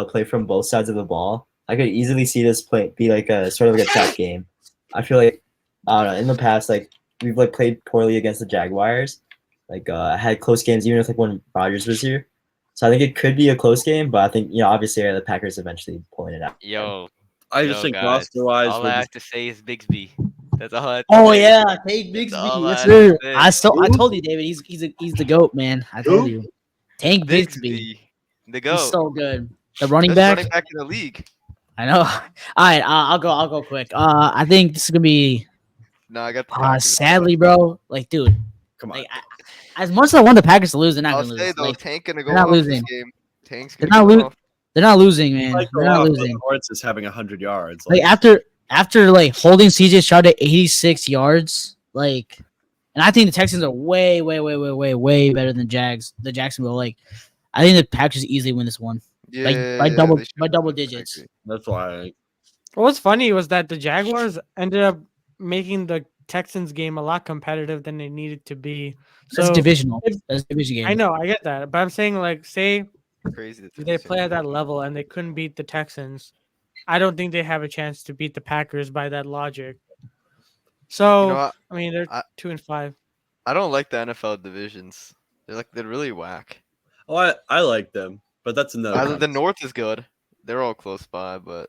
play from both sides of the ball. I could easily see this play be like a sort of like a trap game. I feel like, I don't know, in the past, like we've like played poorly against the Jaguars, like had close games even if like when Rodgers was here. So I think it could be a close game, but I think obviously the Packers eventually pulling it out. Yo, I just yo, think guys, roster-wise, all we're I just have to say is Bigsby. That's all I have to Oh say. yeah, Tank That's all Bigsby. I Yes, have to sir. say. I told you, David. He's the goat, man. I told Who? you. Tank Bigsby. Bigsby, the He's goat. so good. The running Best back. running back in the league. I know. All right, I'll go quick. I think this is gonna be. No, I got the Packers. Sadly, bro. Like, dude. come on. Like, as much as I want the Packers to lose, they're not I'll gonna say lose. though, Like, Tank gonna go they're not off this losing. game. Tank's They're gonna not go lo- off. they're not losing, man. Like, They're not Rob losing. Lawrence is having 100 yards. Like after like holding CJ Stroud to 86 yards, like, and I think the Texans are way better than the Jacksonville. Like, I think the Packers easily win this one. Yeah, by they double should. digits. I agree. That's why. What was funny was that the Jaguars ended up making the Texans game a lot competitive than they needed to be. That's So divisional. if- That's a division game. I know, I get that, but I'm saying like, say Crazy. that they Texans play are at that winning. level and they couldn't beat the Texans, I don't think they have a chance to beat the Packers by that logic. So You know what? I mean, they're I- 2-5. I don't like the NFL divisions. They're really whack. Oh, I like them, but that's another. The North is good. they're all close by, but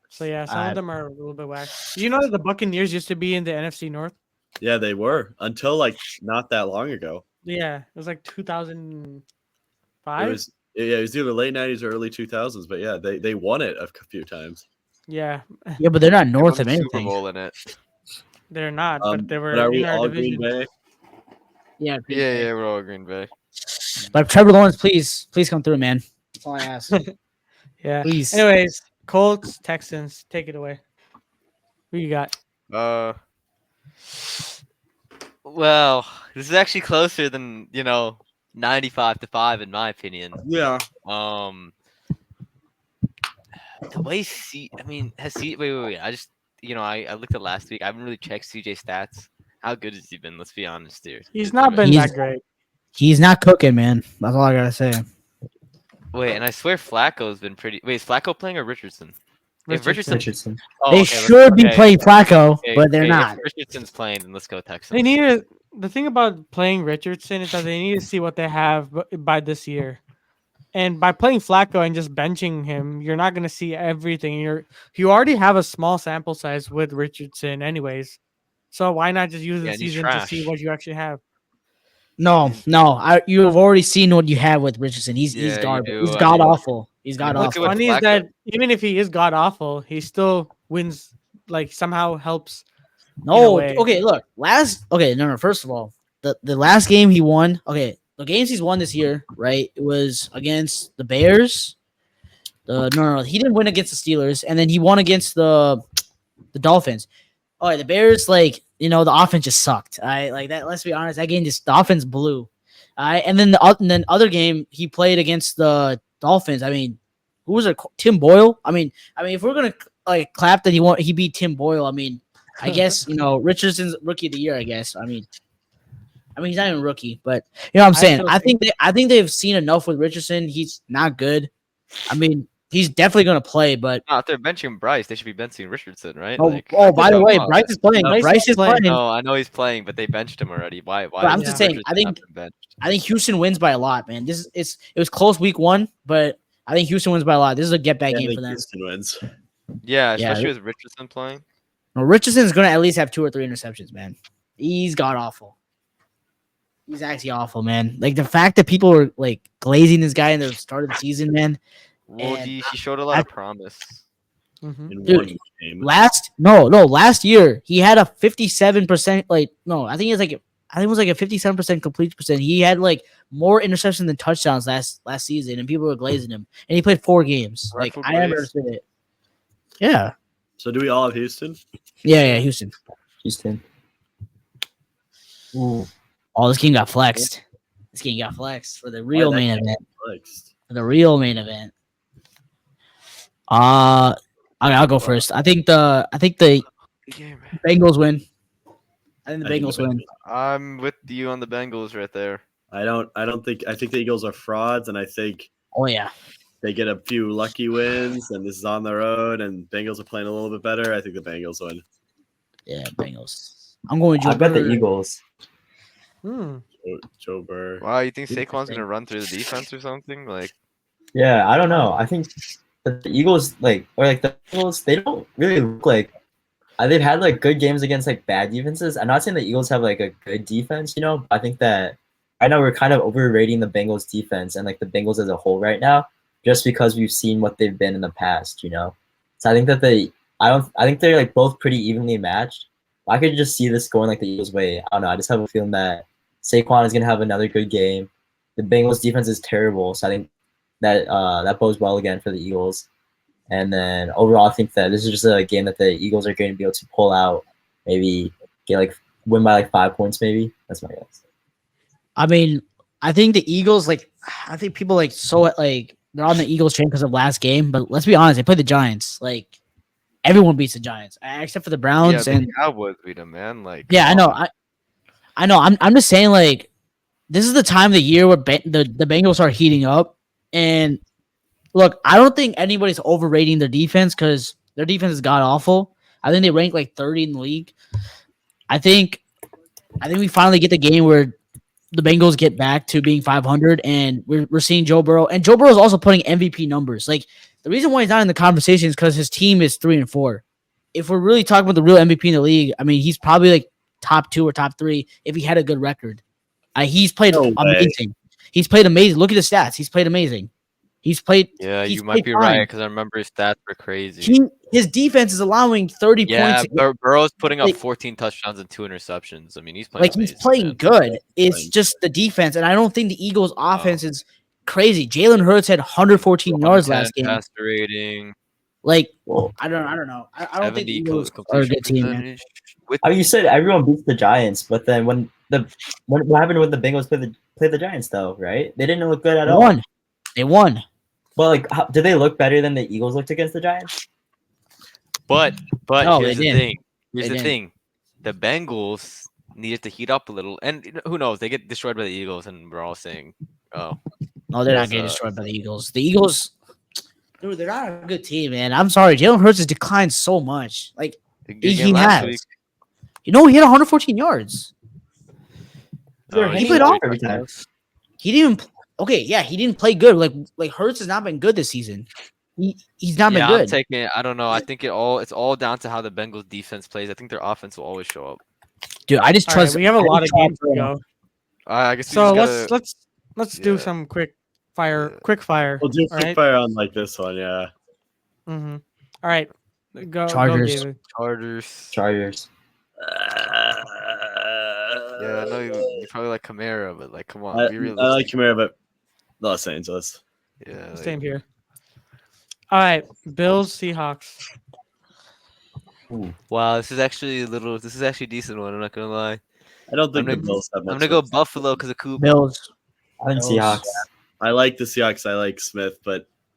So yeah, some I- of them are a little bit whack. Do you know that the Buccaneers used to be in the NFC North? Yeah, they were until like not that long ago. Yeah, it was like It 2005. was it was either late 90s or early 2000s, but yeah, they won it a few times. Yeah, Yeah, but they're not they north won of the Super anything. Bowl in it. they're not, but they But were are we in our all division. Green Bay? Yeah, Green Yeah, Bay. yeah, we're all Green Bay. But Trevor Lawrence, please come through, man. That's all I ask. Yeah. Please. Anyways, Colts, Texans, take it away. Who you got? Well, this is actually closer than 95-5 in my opinion. Yeah. The way wait. I just I looked at last week. I haven't really checked CJ stats. How good has he been? Let's be honest here. He's not been He's- that great. He's not cooking, man. That's all I gotta say. Wait, and I swear Flacco's been pretty. Wait, is Flacco playing or Richardson? If Richardson. Richardson. Oh, They okay, should be okay, playing Flacco, okay, but they're okay, not. If Richardson's playing, then let's go Texans. They need to. The thing about playing Richardson is that they need to see what they have by this year, and by playing Flacco and just benching him, you're not going to see everything. You already have a small sample size with Richardson, anyways. So why not just use Yeah, the and he's season to see trash. what you actually have? No. You have already seen what you have with Richardson. He's Yeah, you garbage. do. He's I god mean, awful. He's god look What's at awful. what funny is Flacco- that even if he is god awful, he still wins. Like somehow helps. No, way. okay, look. No. First of all, the last game he won. Okay, the games he's won this year, right? It was against the Bears. No, he didn't win against the Steelers, and then he won against the Dolphins. Oh, yeah, the Bears, the offense just sucked. I like that. Let's be honest, that game the offense blew. And then the other game he played against the Dolphins. I mean, who was it? Tim Boyle. I mean, if we're gonna clap that he beat Tim Boyle. I mean, I guess Richardson's rookie of the year. I guess. I mean he's not even rookie, but you know what I'm saying. still I think they've seen enough with Richardson. He's not good. I mean, he's definitely gonna play, but No, if they're benching Bryce, they should be benching Richardson, right? by the way, Bryce is playing. Bryce Bryce is is playing. No, I know he's playing, but they benched him already. Why? But I'm is just saying, Richardson not been benched? I think Houston wins by a lot, man. It was close week 1, but I think Houston wins by a lot. This is a get back Yeah, I game think for them. Houston wins. Yeah, Yeah, especially with Richardson playing. No, Richardson's gonna at least have 2 or 3 interceptions, man. He's god awful. He's actually awful, man. Like the fact that people were glazing this guy in the start of the season, man. Well, And he showed a lot of promise. Mhm. In Dude, one game. Last year he had a 57%. I think it was a 57% completion percent. He had more interceptions than touchdowns last season, and people were glazing him. And he played 4 games. Rightful I never glaze. understood it. Yeah, So do we all have Houston? yeah, Houston. Houston. Ooh. Oh, this game got flexed. This game got flexed for the real that main game event. Flexed. For the real main event. I'll go first. I think the Bengals win. I think the Bengals win. I'm with you on the Bengals right there. I think the Eagles are frauds, and I think Oh yeah. they get a few lucky wins, and this is on the road, and Bengals are playing a little bit better. I think the Bengals win. Yeah, Bengals. I'm going Joe I bet the Burrow. Eagles. Joe Burr. Wow, you think Saquon's Interesting. gonna run through the defense or something? Yeah, I don't know. I think the Eagles the Eagles, they don't really look like they've had good games against bad defenses. I'm not saying the Eagles have a good defense, but I think that I know we're kind of overrating the Bengals defense and the Bengals as a whole right now, just because we've seen what they've been in the past, So I think that I think they're both pretty evenly matched. I could just see this going the Eagles' way. I don't know. I just have a feeling that Saquon is gonna have another good game. The Bengals defense is terrible, so I think that that bodes well again for the Eagles. And then overall, I think that this is just a game that the Eagles are going to be able to pull out, maybe get win by 5 points, maybe. That's my guess. I mean, I think the Eagles I think people they're on the Eagles train because of last game, but let's be honest, they played the Giants. Everyone beats the Giants except for the Browns yeah, and the Cowboys beat him, man. yeah, I know. I know. I'm just saying this is the time of the year where the Bengals are heating up. And look, I don't think anybody's overrating their defense because their defense is god awful. I think they rank 30 in the league. I think we finally get the game where the Bengals get back to being 500, and we're seeing Joe Burrow, and Joe Burrow is also putting MVP numbers. Like the reason why he's not in the conversation is because his team is 3-4. If we're really talking about the real MVP in the league, I mean, he's probably like top 2 or top 3 if he had a good record. He's played No way. amazing. He's played amazing. Look at his stats. He's played amazing. He's played. Yeah, he's you might be played right fine. because I remember his stats were crazy. His defense is allowing 30 Yeah, points. Burrow's putting up like- 14 touchdowns and 2 interceptions. I mean, he's playing Like he's amazing, playing man. good. It's Playing just the defense, and I don't think the Eagles' offense is crazy. Jalen Hurts had 114 yards 110 last game. passer rating, Like Well, I don't know. I don't think the 70 Eagles are a completion good team, man. percentage. With you said everyone beats the Giants, but then when what happened when the Bengals played the Giants though, right? They didn't look good at They all. won. They won. Well, like, did they look better than the Eagles looked against the Giants? But No, here's they the didn't. thing. Here's They the didn't. thing. The Bengals needed to heat up a little, and who knows? They get destroyed by the Eagles, and we're all saying, "Oh, No, they're not Yes, getting destroyed by the Eagles. The Eagles, dude, they're not a good team, man. I'm sorry. Jalen Hurts has declined so much. Like the good he game last has. week." You know, he had 114 yards. They're Oh, hanging played on off every time. He didn't. Okay, yeah, he didn't play good. Like Hurts has not been good this season. He's not Yeah, been I'm good. taking it. I don't know. I think it's all down to how the Bengals defense plays. I think their offense will always show up. Dude, I just All right, trust. we have a I just lot of trust games to Burrow. go. I guess we So just gotta, let's do yeah. some quick fire. Yeah. Quick fire. We'll do All quick right. fire on like this one, yeah. Mm-hmm. All right. Go, Chargers. Go, David. Chargers. Chargers. Yeah, I know you probably like Kamara, but like, come on, I be like realistic. Kamara, but Los Angeles. Yeah, like, Same here. All right. Bills, Seahawks. wow, this is actually a decent one. I'm not gonna lie. I don't think I'm the gonna- Bills have I'm much. gonna go of a- Buffalo because of Coop. Bills. I think Bills. Seahawks. I like the Seahawks. I like Smith,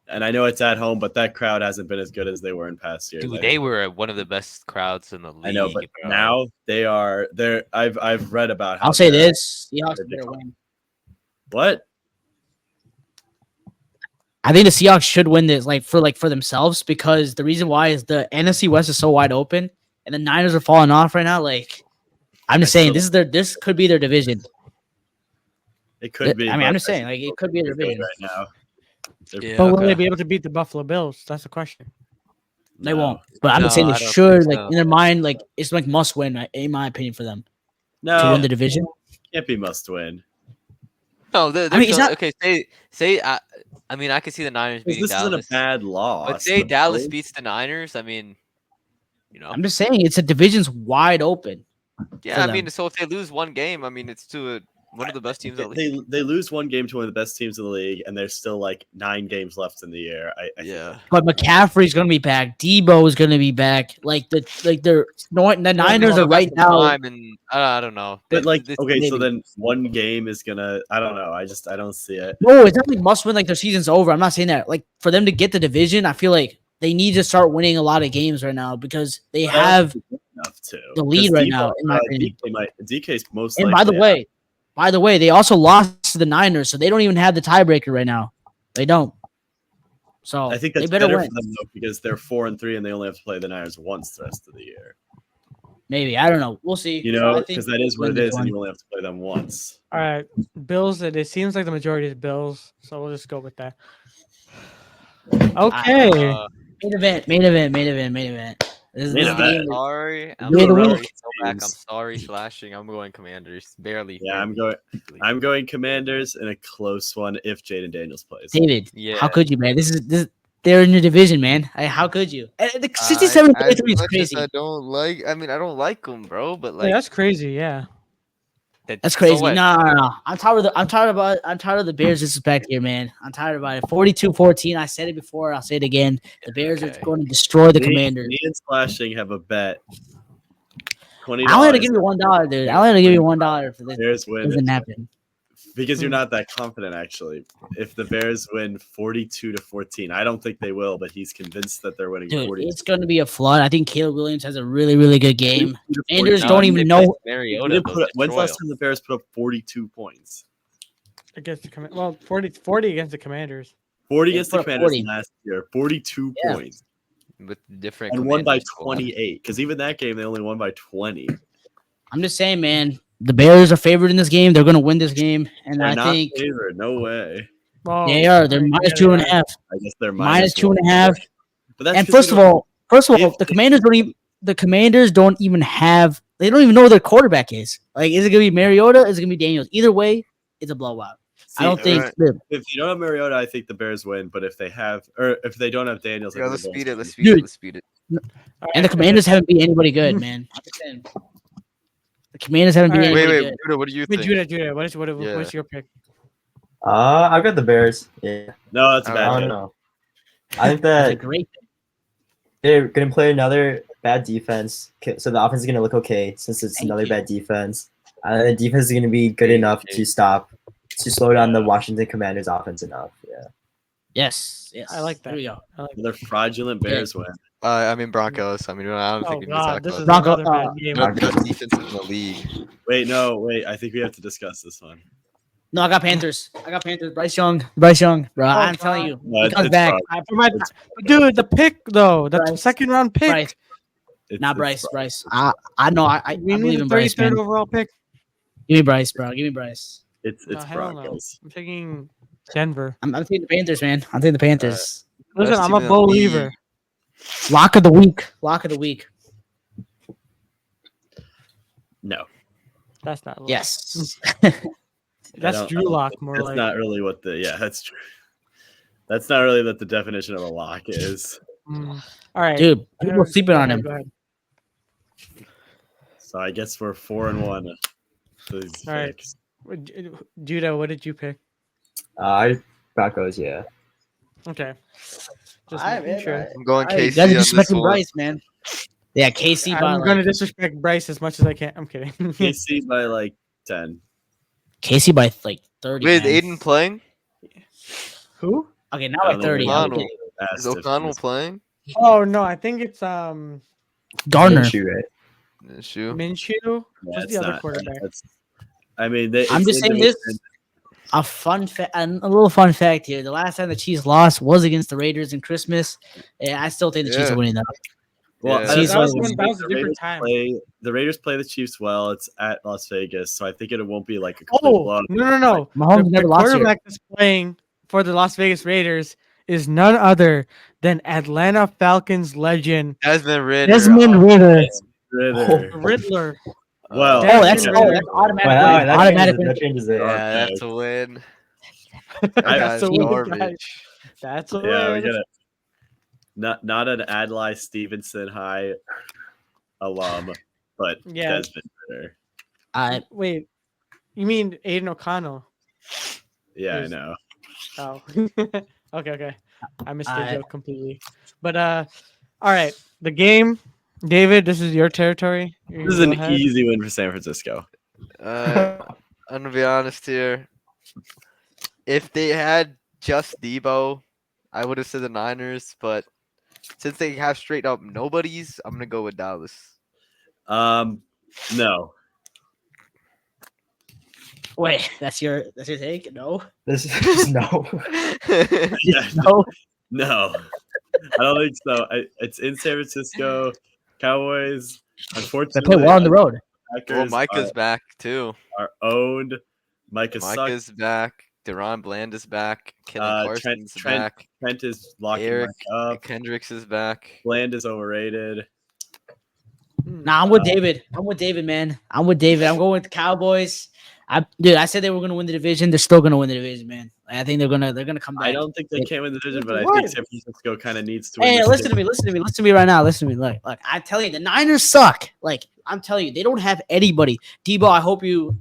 and I know it's at home, but that crowd hasn't been as good as they were in past years. Dude, they were one of the best crowds in the league. I know, but bro. now they are. They're. I've read about. How I'll say they're- this: Seahawks they're better declining. win. What? I think the Seahawks should win this, for themselves, because the reason why is the NFC West is so wide open, and the Niners are falling off right now. Like, I'm just saying, this could be their division. It could be. I mean, but I'm just I saying, think like, it could be their they're good division. right now. They're- Yeah, But will okay. they be able to beat the Buffalo Bills? That's the question. They No. won't. But I'm just No, saying I they don't should, think like, so. in their mind, like, it's like must win, in my opinion, for them to No, win the division. can't be must win. No, they're I mean, it's still- not- okay. Say. I mean, I could see the Niners beating This isn't a Dallas. bad loss. But say The Dallas Bills- beats the Niners. I mean, I'm just saying, it's a division's wide open. yeah. for I them. mean, so if they lose one game, I mean, it's to one of the best teams in the league. They lose one game to one of the best teams in the league, and there's still like 9 games left in the year. Yeah. But McCaffrey's gonna be back. Debo is gonna be back. The Niners are right now. And I don't know. But like, This- okay, so maybe. then one game is gonna. I don't know. I don't see it. No, it's not like must win. Like their season's over. I'm not saying that. Like for them to get the division, I feel like they need to start winning a lot of games right now because they But I don't have. think it's enough to the lead 'Cause right Debo- now, in my opinion. DK's most. And by the way, they also lost to the Niners, so they don't even have the tiebreaker right now. They don't. So I think they that's better better win. for them though, because they're 4-3 and they only have to play the Niners once the rest of the year. Maybe I don't know. We'll see. You So know, I think because that is what win it this is, one. and you only have to play them once. All right. Bills. It seems like the majority is Bills, so we'll just go with that. Okay. Main event. This is Main the event. game. Sorry. I'm Way to sorry. win. So back. I'm sorry. Slashing. I'm going Commanders. Barely. Yeah, I'm going Commanders in a close one if Jaden Daniels plays. David, Yeah. how could you, man? This they're in your division, man. How could you? And the 67 as is much as crazy. I don't like them, bro. But Yeah, like that's crazy. Yeah. That's so crazy. what? No. I'm tired of the Bears disrespect here, man. I'm tired about it. 42-14. I said it before. I'll say it again. The Bears are Okay. going to destroy the Me- Commanders. Me and Slashing have a bet. $20. I only had to give you $1, dude. I only had to give you $1 for this. Bears It win doesn't happen. because you're not that confident. Actually, if the Bears win 42-14, I don't think they will, but he's convinced that they're winning Dude, 42. it's going to be a flood. I think Caleb Williams has a really, really good game. 42-14. Commanders No, don't if even they know. play Mariota, they'll When's the destroy last time the Bears put up 42 points? Against the 40 against the Commanders. 40 They against the put up Commanders 40. last year, 42 Yeah. points, them with different and won by Commanders squad. 28. Because even that game, they only won by 20. I'm just saying, man. the Bears are favored in this game. They're gonna win this game, and They're I not think favored. No way. Oh, they are. They're alright, minus yeah, two and a they are. half. I guess they're Minus two and a one. half. But that's And 'cause they don't- first of all, if- the Commanders don't even. The Commanders don't even have. They don't even know who their quarterback is. Like, is it gonna be Mariota? Is it gonna be Daniels? Either way, it's a blowout. I don't see, think. Alright. if you don't have Mariota, I think the Bears win. But if they have, or if they don't have Daniels, I Yeah, think let's the Bears speed it. win. Let's speed it. Dude. Let's speed it. And the Commanders haven't beat anybody good, man. I'm just saying. The Commanders haven't beat Alright. anybody Wait, good. Judah, what do you Wait, think? Judah, what's Yeah. your pick? I've got the Bears. Yeah. No, that's a I bad I pick. don't know. I think That's a that great. they're gonna play another bad defense, so the offense is gonna look okay since it's Thank another you. bad defense. The defense is gonna be good enough to slow down the Washington Commanders offense enough. Yeah. Yes. Yes. I like that. There we go. I like Another fraudulent Bears win. I mean Broncos. I mean, I don't Oh think we need to god, talk this is about Bronco- another bad game. that. The best defense in the league. Wait, I think we have to discuss this one. No, I got Panthers. Bryce Young, bro. I'm God. telling you, No, he comes back. For my, dude, the pick though, the Bryce. second round pick. Bryce. It's- Not it's Bryce. I know. I we need believe the in Bryce, man. 33rd overall pick. Give me Bryce, bro. Give me Bryce. It's No, hell no. Broncos. I'm taking Denver. I'm taking the Panthers, man. I'm taking the Panthers. Listen, Best I'm team a in the league. believer. Lock of the week. Lock of the week. No, That's not. Lock. Yes. That's I don't Drew Lock think- more That's like. not really what the that's true. That's not really what the definition of a lock is. Mm. All right, Dude, people sleeping on him. Go ahead. So I guess we're 4-1. These All right. picks. Judah, what did you pick? I Broncos. Yeah. Okay. Just Alright, making man, sure. alright. I'm going All right, you KC guys are on this disrespecting one. Bryce, man. Yeah, KC by I'm gonna like, disrespect Bryce as much as I can. I'm kidding. KC by like 10. KC by like 30. Wait, is man. Aiden playing? Who? Okay, now I by don't know 30. where I'm O'Connell. kidding. Is O'Connell playing? Oh no, I think it's Garner. Minshew, right? Shoe. Minshew. Who's the other quarterback? I mean, I'm just saying this. A little fun fact here. The last time the Chiefs lost was against the Raiders in Christmas. Yeah, I still think the Chiefs Yeah. are winning that. Well, Yeah. I- Chiefs That was are when- winning. that was a the different Raiders time. the Raiders play the Chiefs well. It's at Las Vegas, so I think it won't be like a complete Oh blowout. no! Mahomes The never lost here. quarterback that's playing for the Las Vegas Raiders is none other than Atlanta Falcons legend Desmond Ritter. Desmond Ritter. Ritter. Riddler. Well, Desmond That's Ritter. automatic. Wow, that Automatic. changes it. Yeah, that's a win. That's a win, garbage. That's a Yeah, we win. get it. Not an Adlai Stevenson High alum, but Yeah. Desmond Ritter. Wait, you mean Aiden O'Connell? Yeah, I Who's- know. Oh, okay. I missed the I- joke completely. But all right, the game, David. This is your territory. You This is can an go ahead. easy win for San Francisco. I'm gonna be honest here. If they had just Debo, I would have said the Niners, but since they have straight up nobodies, I'm gonna go with Dallas. No. Wait, that's your take? No. This is no. Yeah, No. no. I don't think so. It's in San Francisco. Cowboys, They unfortunately, play well on the road. Well, Packers Micah's back too. are owned. Micah sucks. Micah's back. Deron Bland is back. Kellen Carson's Trent back. Trent is locking Eric Mike up. Kendricks is back. Bland is overrated. Nah, I'm with David. I'm with David, man. I'm with David. I'm going with the Cowboys. I said they were gonna win the division. They're still gonna win the division, man. I think they're gonna come back. I don't think they can win the division, but I What? think San Francisco kind of needs to win. Hey, this listen to me. Listen to me right now. Listen to me. Look, I tell you, the Niners suck. Like, I'm telling you, they don't have anybody. Debo, I hope you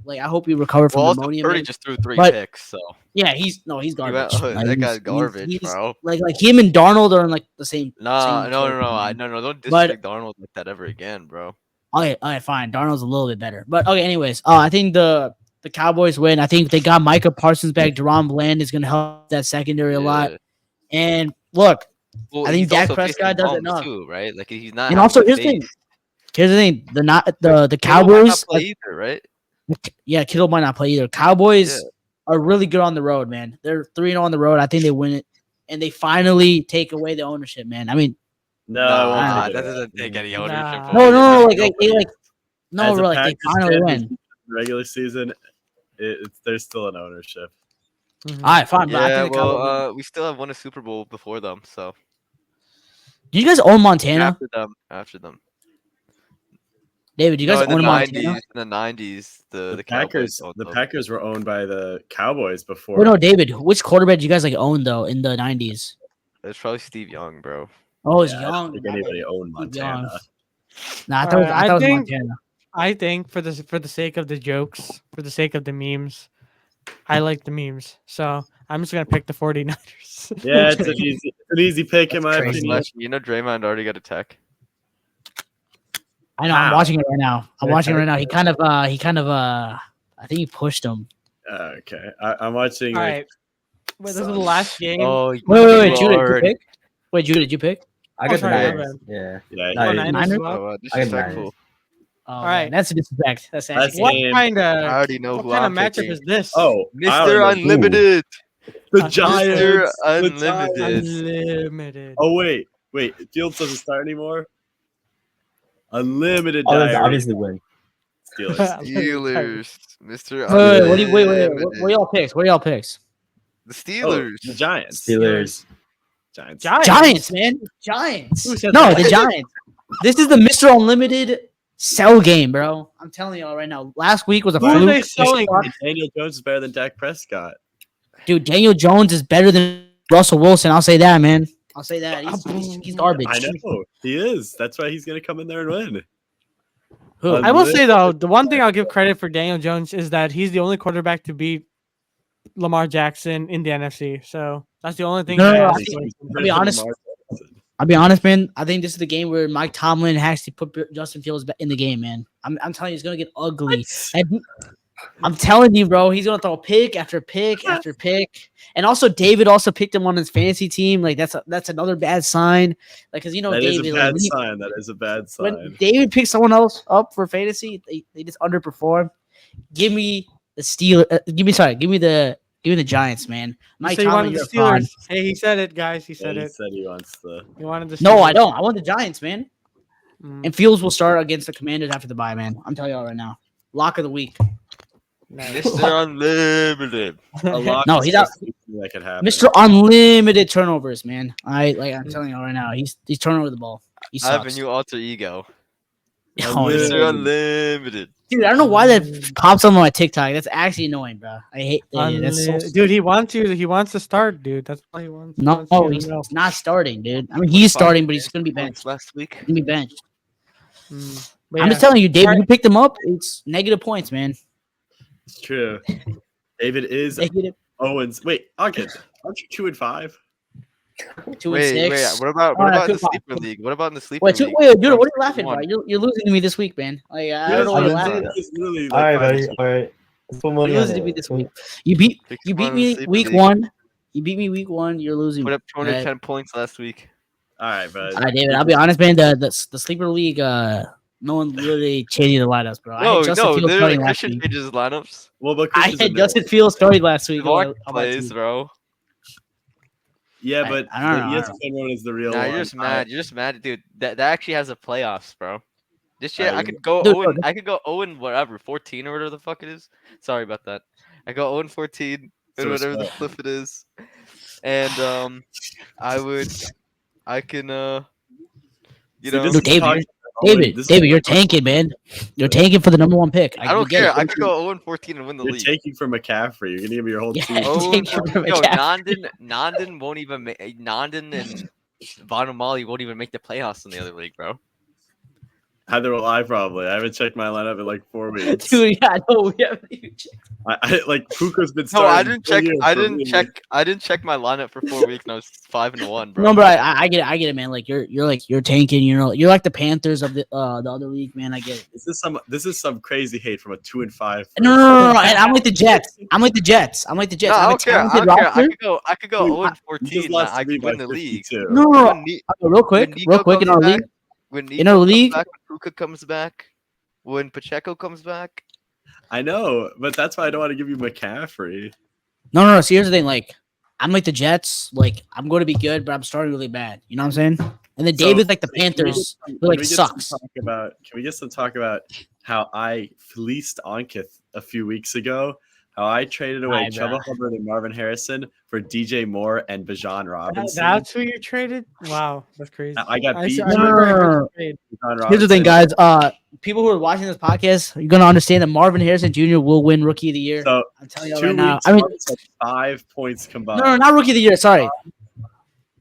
recover from Well, also pneumonia. Purdy Man. just threw 3 But- picks, so Yeah, he's garbage. Like, that he's- guy's garbage, he's- bro. Like him and Darnold are in like the same. Nah, same no, territory. no, don't But- disrespect Darnold like that ever again, bro. Okay, fine. Darnold's a little bit better, but okay. Anyways, I think the Cowboys win. I think they got Micah Parsons back. Deron Bland is gonna help that secondary a lot. Yeah. And look, Well, I think he's Dak also facing Prescott does it Mahomes enough. too, right? Like he's not. and having also to here's the thing. face- Here's the thing. The Kittle might not Cowboys. play either, right? Yeah, Kittle might not play either. Cowboys Yeah. are really good on the road, man. They're 3-0 on the road. I think they win it, and they finally take away the ownership, man. I mean, No, I won't Nah, take that it. doesn't take any ownership. Nah. of no, it. no, It's like nobody. no, As a really, they Packers finally fan win. who's regular season, there's still an ownership. Mhm. All right, fine. But I Yeah, think the Cowboys. well, we still have won a Super Bowl before them, so Do you guys own Montana? after them. David, do you No, guys in the own '90s, Montana? in the '90s, the The Cowboys Packers, owned the them. Packers were owned by the Cowboys before. Oh no, David. Which quarterback do you guys like own though in the 90s? It's probably Steve Young, bro. Oh, it's Yeah, I young. don't think anybody owned Keep young. Montana. Nah, I thought, Alright, I thought I it was think- Montana. I think for the sake of the jokes, for the sake of the memes, I like the memes. So I'm just gonna pick the 49ers. Yeah, it's an easy pick in my That's crazy. opinion. You know Draymond already got a tech. I know. I'm How? watching it right now. I'm Okay. watching it right now. He kind of I think he pushed him. Okay, I'm watching. All like, right. Wait, this is the last game. Oh, Wait, you Judah, did you are- pick? Wait, Judah, did you pick? I Oh, got the sorry, my Niners. bad. Yeah. Yeah, Nah, Oh, you- Niners Niners? as well? Oh, I got disrespectful. Oh, Alright. man, that's a disrespect. That's That's actually What game. kind I of already know what who kind I'm of matchup picking. is this? Oh, I Mr. already know. Unlimited. The Mr. Giants. The Unlimited. Giants. Unlimited. Oh wait, Fields doesn't start anymore. Unlimited Oh, that's diary. obviously win. Steelers. Steelers. Mr. Wait, Unlimited. what y'all picks? What y'all picks? The Oh, Steelers. the Giants. Steelers. Giants. Giants, man. Giants. Who said No, that? the Giants. This is the Mr. Unlimited sell game, bro. I'm telling y'all right now. Last week was a Who are fluke. they selling? Daniel Jones is better than Dak Prescott. Dude, Daniel Jones is better than Russell Wilson. I'll say that, man. I'll say that. He's garbage. I know he is. That's why he's gonna come in there and win. Who? I will say though, the one thing I'll give credit for Daniel Jones is that he's the only quarterback to beat Lamar Jackson in the NFC. So that's the only thing. No, I no, ask I for. think- I'll be honest. I'll be honest, man. I think this is the game where Mike Tomlin has to put Justin Fields in the game, man. I'm telling you, it's gonna get ugly. And I'm telling you, bro, he's gonna throw pick after pick after pick. And also, David also picked him on his fantasy team. Like that's another bad sign. Like, cause you know That is David. a bad Like, sign. That is a bad when sign. David picks someone else up for fantasy, they just underperform. Give me the Give me the Giants, man. You Mike said you Tomlin, wanted the you're a fraud. Steelers. Hey, he said it, guys. He Yeah, said he it. said he wants the. He wanted the Steelers. No, I don't. I want the Giants, man. Mm, And Fields will start against the Commanders after the bye, man. I'm telling y'all right now. Lock of the week. nice. Mr. Unlimited. A lot No, of he's out. stuff that could happen. Mr. Unlimited turnovers, man. I'm telling y'all right now. He's turning over the ball. He I have a sucks. new alter ego. Oh, yeah. Mr. Unlimited. Dude, I don't know why that pops up on my TikTok. That's actually annoying, bro. I hate that. That's so Dude, he wants you. He wants to start, dude. That's why he wants. no, wants you to he's know. not starting, dude. I mean, he's starting, but he's gonna be Points benched. last week. He's gonna be benched. But I'm yeah. just telling you, David. Alright. You picked him up. It's negative points, man. It's true. David is Negative Owens. Wait, Hopkins, aren't you 2-5? 2 Wait, and 6. wait. What about Oh, no, in the 2-5. sleeper league? What about in the sleeper Wait, league? dude, what are you I'm laughing 6-1. about? You're losing to me this week, man. Like, I don't know why I'm you're just- laughing. It's literally All right, like buddy. 5-2. All right. Let's put money You're on losing to me it. this week. You beat 6-1 me in the sleeper week league. 1. You beat me week 1. You're losing. Put up All 210 points last week. All right, bud. right, David. I'll be honest, man. The sleeper league. No one really changed the lineups, bro. I No, had Justin no, Fields literally starting last Christian week. changes his lineups. Well, but I Christian's had in Justin there. Fields starting last week. Mark on my plays, team. bro. Yeah, I- but I don't the know. ESPN one is the real Nah, one. you're just mad. You're just mad, dude. That actually has a playoffs, bro. This year I Alright, could go Dude, Owen. no, I could go Owen whatever 14 or whatever the fuck it is. Sorry about that. I go Owen 14 So and whatever the respect. flip it is, and I can you See, know this Dude, is David, talking- David, this is David, you're talking- tanking, man. You're tanking for the number 1 pick. I don't get care. it. I could go Owen 14 and win the You're league. taking from McCaffrey. You're gonna give me your whole Yeah. team. Oh, Take your yo, McCaffrey. Nandin won't even make. Nandin and Von Molly won't even make the playoffs in the other league, bro. Either will I probably. I haven't checked my lineup in like 4 weeks. Dude, yeah, no, we haven't even checked. I like Puka's been No, starting. I didn't all check. year I for didn't me. check. I didn't check my lineup for 4 weeks, and I was 5-1, bro. No, but I get it. I get it, man. Like you're tanking. You're like the Panthers of the other league, man. I get it. This is some crazy hate from a 2-5. No. And I'm like the Jets. I'm like the Jets. No, I I'm a don't care. I talented don't care. roster. I could go Dude, 0 You just 14. lost I to me could by win the league. 52. No. When Real quick, Nico in comes our back- league. When In Nico our comes league- back, when Puka comes back, when Pacheco comes back. I know, but that's why I don't want to give you McCaffrey. No. So here's the thing. Like I'm like the Jets. Like I'm going to be good, but I'm starting really bad. You know what I'm saying? And then So, David's like the can we get Panthers, some- who can like we get some sucks. talk about- Can we get some talk about how I fleeced Ankith a few weeks ago? How I traded away Hi, bro. Chuba Hubbard and Marvin Harrison for DJ Moore and Bajan Robinson. That's who you traded? Wow, that's crazy. I got beat. I remember I heard you trade. Bajan Here's the thing, Robinson. guys. People who are watching this podcast, you're gonna understand that Marvin Harrison Jr. will win Rookie of the Year. So I'm telling you 2 right now. weeks, I mean, Marvin's had 5 points combined. no, not Rookie of the Year. Sorry.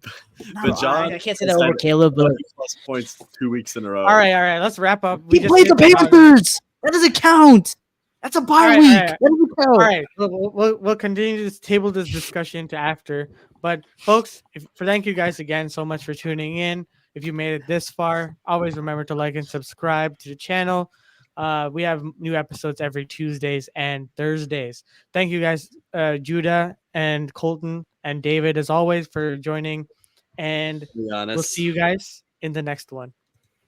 No, Bajan I can't say has that over had Caleb, but 20+ points 2 weeks in a row. All right. Let's wrap up. he just played the skipped about- Panthers. That doesn't count. That's a bye All right, week. all right. That doesn't count. All right, we'll continue to table this discussion to after. But folks, thank you guys again so much for tuning in. If you made it this far, always remember to like and subscribe to the channel. We have new episodes every Tuesdays and Thursdays. Thank you guys, Judah and Colton and David, as always, for joining. And To be honest. we'll see you guys in the next one.